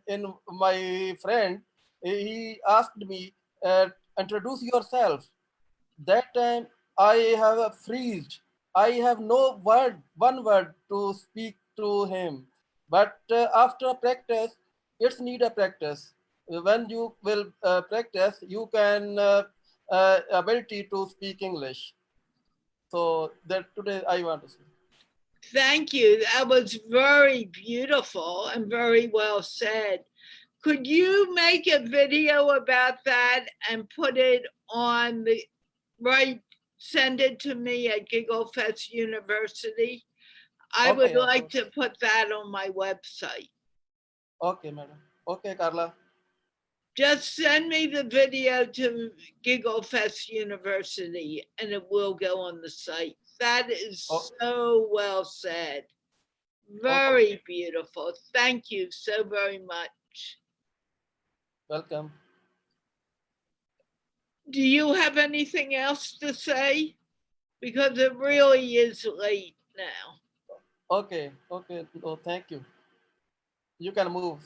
in my friend, he asked me, introduce yourself. That time I have a freeze. I have no one word to speak to him. But after practice, it's need a practice. When you will practice, you can ability to speak English. So that today I want to say. Thank you. That was very beautiful and very well said. Could you make a video about that and put it on the right? Send it to me at Giggle Fest University. I would Okay, of like course. to put that on my website. Okay, madam. Okay, Carla. Just send me the video to Giggle Fest University and it will go on the site. That is Oh. so well said. Very beautiful. Thank you so very much. Welcome. Do you have anything else to say? Because it really is late now. Okay, okay. Oh, thank you. You can move.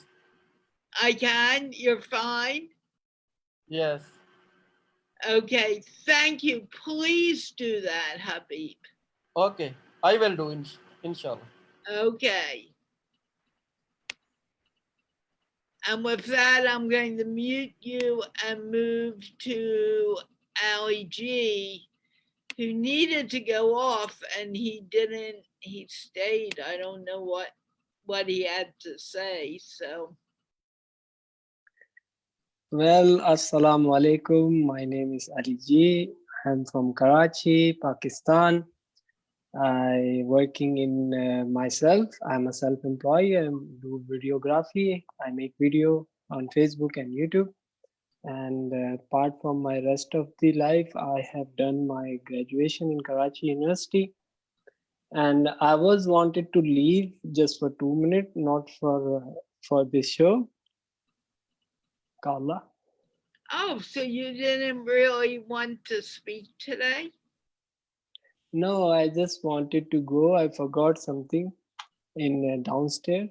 I can? You're fine? Yes. Okay, thank you. Please do that, Habib. Okay, I will do, inshallah. Okay. And with that, I'm going to mute you and move to Ali G, who needed to go off and he didn't, he stayed. I don't know what he had to say, so. Well, Assalamu alaikum. My name is Ali G. I'm from Karachi, Pakistan. I working in myself. I'm a self-employed. I do videography. I make video on Facebook and YouTube. And apart from my rest of the life, I have done my graduation in Karachi University. And I was wanted to leave just for 2 minutes, not for this show. Carla. Oh, so you didn't really want to speak today? No, I just wanted to go. I forgot something in downstairs.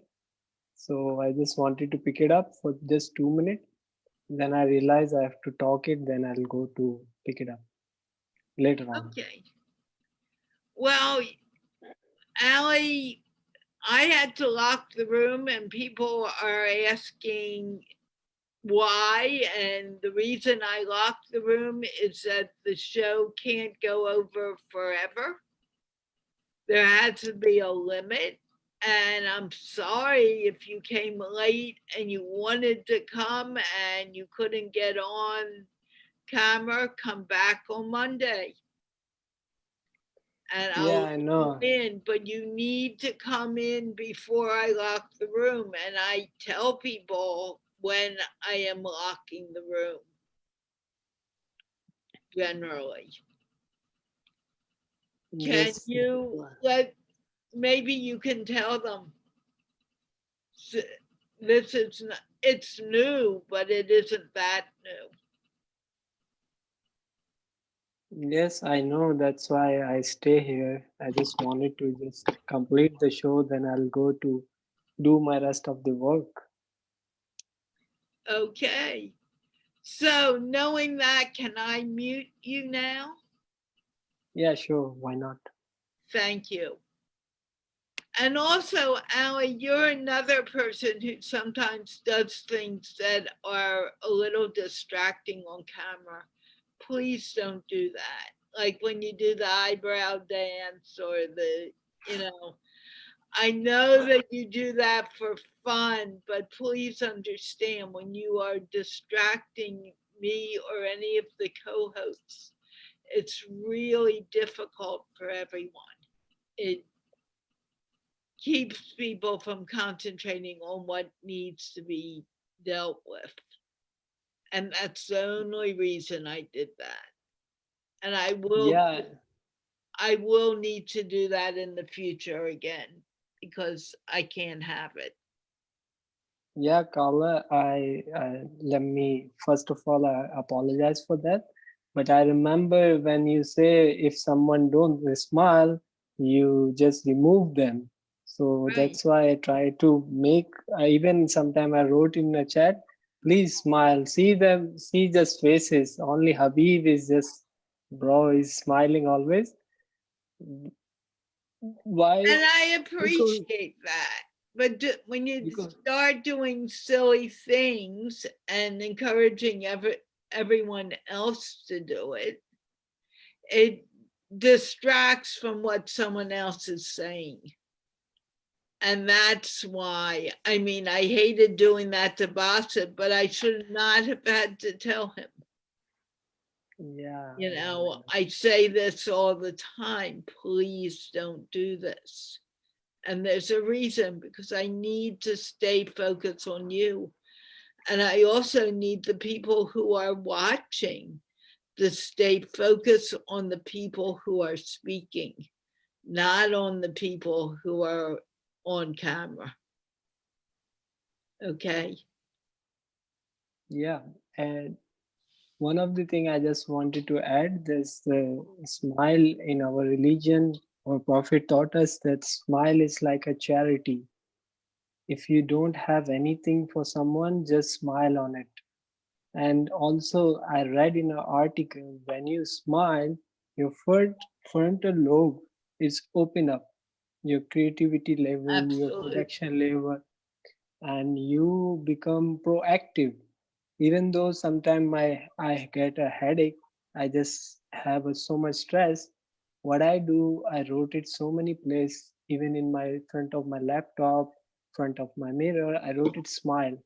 So I just wanted to pick it up for just 2 minutes. Then I realize I have to talk it. Then I'll go to pick it up later on. Okay. Well, Allie, I had to lock the room and people are asking why. And the reason I locked the room is that the show can't go over forever. There has to be a limit. And I'm sorry if you came late and you wanted to come and you couldn't get on camera, come back on Monday. And Yeah, I'll I let know. you in, but you need to come in before I lock the room. And I tell people when I am locking the room, generally. Can Yes. you maybe you can tell them this is not, it's new, but it isn't that new. Yes, I know. That's why I stay here. I just wanted to just complete the show. Then I'll go to do my rest of the work. Okay. So knowing that, can I mute you now? Yeah, sure. Why not? Thank you. And also, Allie, you're another person who sometimes does things that are a little distracting on camera. Please don't do that. Like when you do the eyebrow dance or I know that you do that for fun, but please understand when you are distracting me or any of the co-hosts, it's really difficult for everyone. It keeps people from concentrating on what needs to be dealt with. And that's the only reason I did that. And Yeah, I will need to do that in the future again because I can't have it. yeah, Carla. I let me first of all I apologize for that. But I remember when you say if someone don't smile, you just remove them. So Right. that's why I try to make. Even sometime I wrote in the chat, please smile. See them. See just faces. Only Habib is just, bro, is smiling always. Why? And I Because appreciate that. But when you because start doing silly things and encouraging everyone else to do it, it distracts from what someone else is saying. And that's why, I mean, I hated doing that to Bassett, but I should not have had to tell him. yeah, You yeah, know, I say this all the time, please don't do this. And there's a reason, because I need to stay focused on you. And I also need the people who are watching to stay focused on the people who are speaking, not on the people who are on camera. Okay. yeah. And one of the thing I just wanted to add, there's the smile in our religion. Our prophet taught us that smile is like a charity. If you don't have anything for someone, just smile on it. And also, I read in an article, when you smile, your frontal lobe is open up, your creativity level, your Absolutely. production level, and you become proactive. Even though sometimes I get a headache, I just have so much stress. What I do, I wrote it so many places, even in my front of my laptop, front of my mirror, I wrote it smile.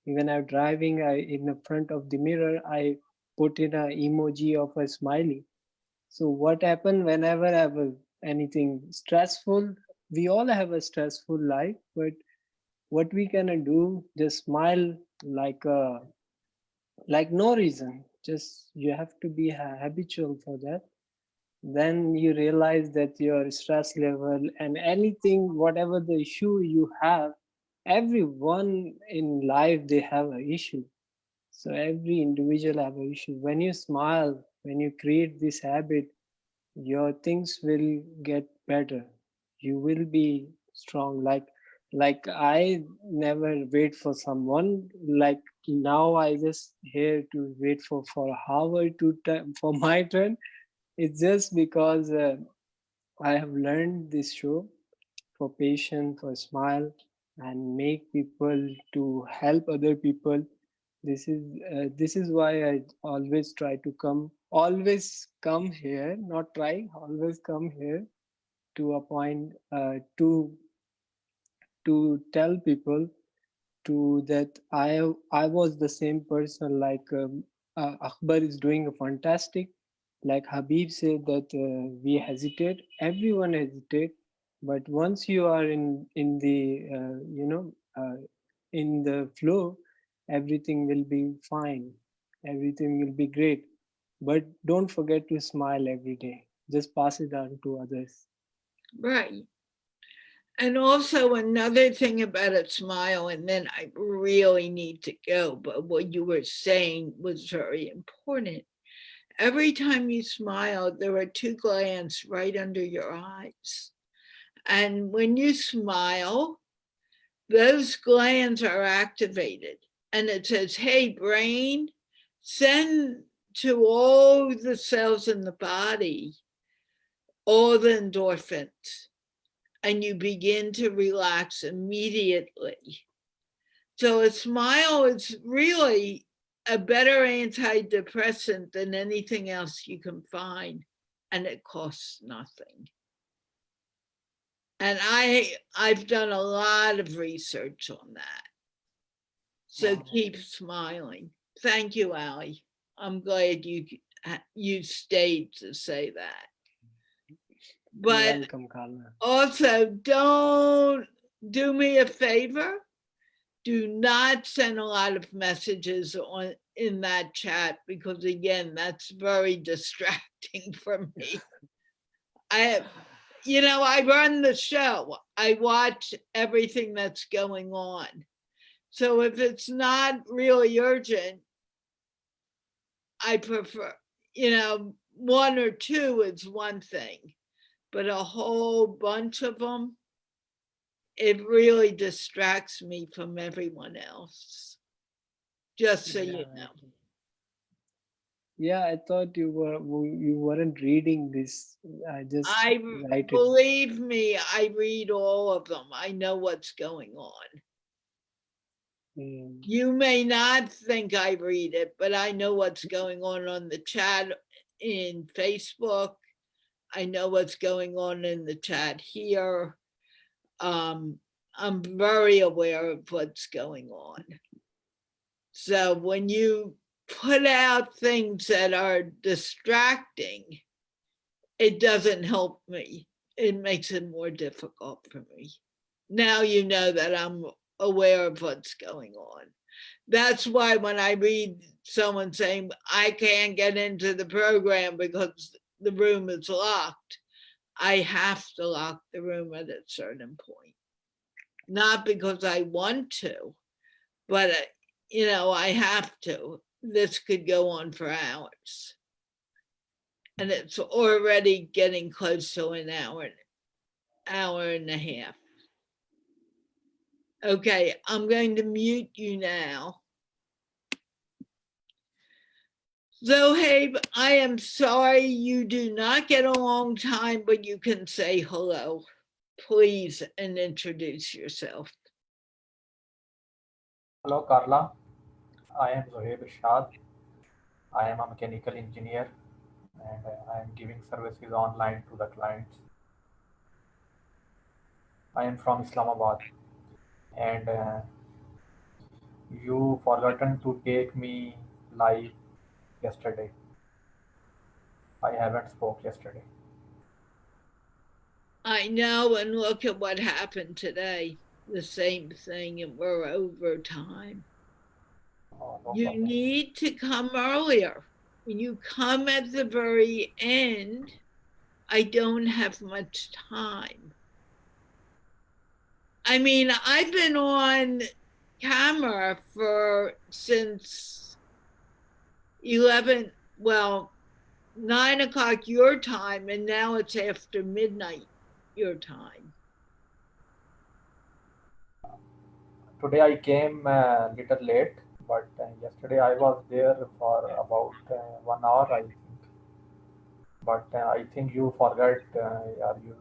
Even I'm driving, in the front of the mirror, I put in a emoji of a smiley. So what happened whenever I have anything stressful? We all have a stressful life, but what we can do, just smile like no reason, just you have to be habitual for that. Then you realize that your stress level and anything, whatever the issue you have, everyone in life they have an issue. So every individual have issues. When you smile, when you create this habit, your things will get better. You will be strong. Like I never wait for someone. Like now I just here to wait for an hour for my turn. It's just because I have learned this show for patience, for smile, and make people to help other people. This is why I always come here, not try, always come here to a point to tell people to that I was the same person like Akbar is doing a fantastic. Like Habib said that we hesitate, everyone hesitate, but once you are in the in the flow, everything will be fine, everything will be great. But don't forget to smile every day. Just pass it on to others. Right. And also another thing about a smile, and then I really need to go, but what you were saying was very important. Every time you smile, there are two glands right under your eyes. And when you smile, those glands are activated. And it says, hey, brain, send to all the cells in the body all the endorphins, and you begin to relax immediately. So a smile is really a better antidepressant than anything else you can find, and it costs nothing. And I've done a lot of research on that. So keep smiling. Thank you, Ali. I'm glad you stayed to say that. But welcome, Carla. Also, don't do me a favor. Do not send a lot of messages in that chat, because again, that's very distracting for me. I run the show. I watch everything that's going on. So if it's not really urgent, I prefer, one or two is one thing, but a whole bunch of them, it really distracts me from everyone else. Just so you know. Yeah, I thought you weren't reading this. Believe me, I read all of them. I know what's going on. You may not think I read it, but I know what's going on the chat in Facebook. I know what's going on in the chat here. I'm very aware of what's going on. So when you put out things that are distracting, it doesn't help me. It makes it more difficult for me. Now you know that I'm aware of what's going on. That's why when I read someone saying, I can't get into the program because the room is locked, I have to lock the room at a certain point. Not because I want to, but I have to. This could go on for hours. And it's already getting close to an hour and a half. Okay, I'm going to mute you now. Zohaib, I am sorry you do not get a long time, but you can say hello, please, and introduce yourself. Hello, Carla. I am Zohaib Shad. I am a mechanical engineer and I am giving services online to the clients. I am from Islamabad and you forgotten to take me live yesterday. I haven't spoke yesterday. I know, and look at what happened today. The same thing, and we're over time. Oh, no you problem. need to come earlier. When you come at the very end, I don't have much time. I mean, I've been on camera since 11, well, 9 o'clock your time, and now it's after midnight your time. Today I came a little late, but yesterday I was there for about 1 hour, I think. But I think you forgot, or you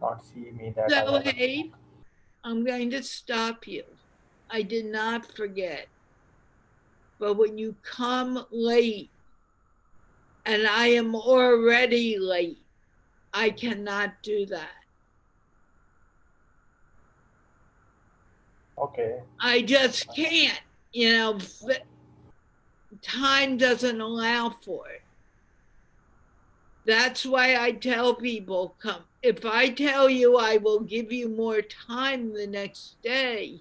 not see me that I So, haven't. Abe, I'm going to stop you. I did not forget. But when you come late, and I am already late, I cannot do that. Okay. I just can't, you know, time doesn't allow for it. That's why I tell people, come, if I tell you I will give you more time the next day,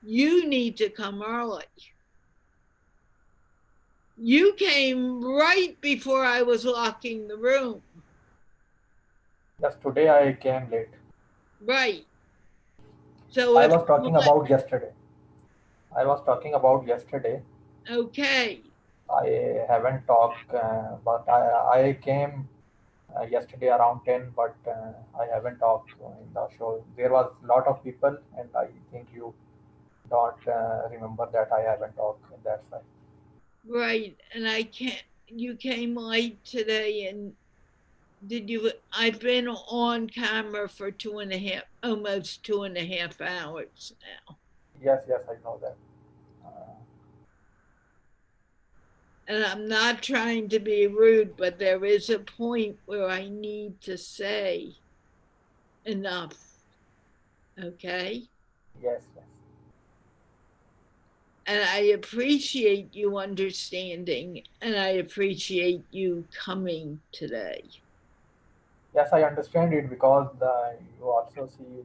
you need to come early. You came right before I was locking the room. Yes, today I came late. Right. So I if was talking about yesterday. I was talking about yesterday. Okay. I haven't talked, but I came yesterday around 10, but I haven't talked in the show. There was a lot of people, and I think you don't remember that I haven't talked. That's why. Right. And I can't, you came late today, and I've been on camera for 2.5, almost 2.5 hours now. Yes, I know that. And I'm not trying to be rude, but there is a point where I need to say enough. Okay? Yes. And I appreciate you understanding, and I appreciate you coming today. Yes, I understand it because you also see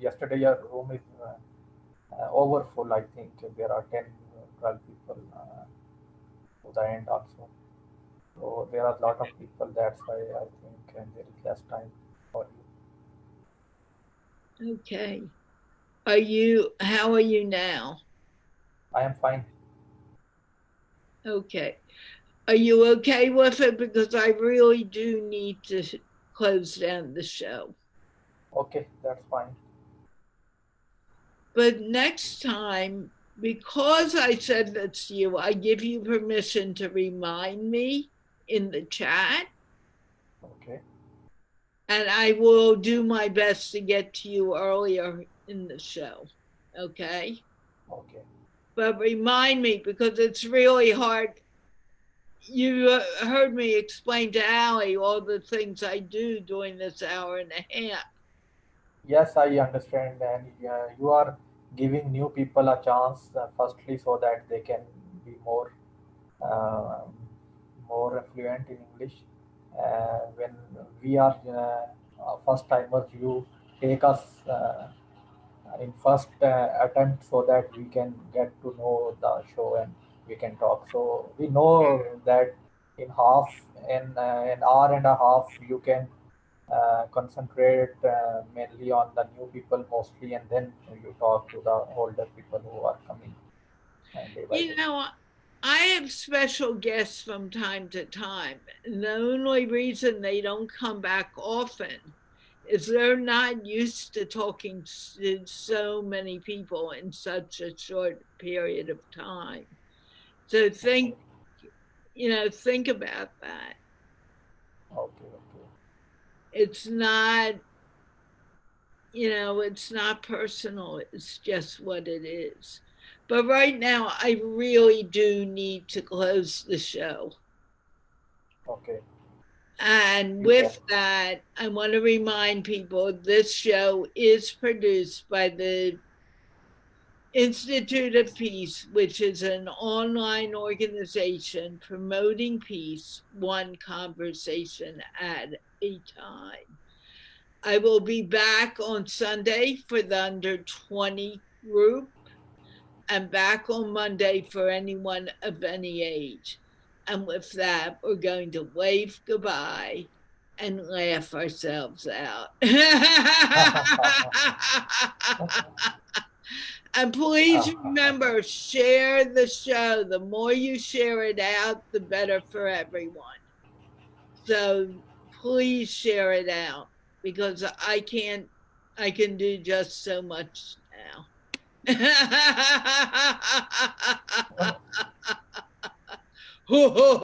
yesterday your room is overfull. I think there are 10, 12 people to the end also. So there are a lot of people. That's why I think there is less time for you. Okay. How are you now? I am fine. Okay. Are you okay with it? Because I really do need to close down the show. Okay, that's fine. But next time, because I said this to you, I give you permission to remind me in the chat. Okay. And I will do my best to get to you earlier in the show. Okay? Okay. But remind me, because it's really hard. You heard me explain to Allie all the things I do during this hour and a half. Yes, I understand, and you are giving new people a chance, firstly, so that they can be uh, more fluent in English. When we are first timers, you take us in first attempt so that we can get to know the show and we can talk. So we know that in an hour and a half, you can concentrate mainly on the new people mostly, and then you talk to the older people who are coming day by day. You know, I have special guests from time to time. And the only reason they don't come back often is they're not used to talking to so many people in such a short period of time. So think about that. Okay. It's not, it's not personal. It's just what it is. But right now, I really do need to close the show. Okay. And with that, I want to remind people this show is produced by the Institute of Peace, which is an online organization promoting peace, one conversation at a time. I will be back on Sunday for the under 20 group and back on Monday for anyone of any age. And with that, we're going to wave goodbye and laugh ourselves out. And please remember, share the show. The more you share it out, the better for everyone. So please share it out because I can do just so much now.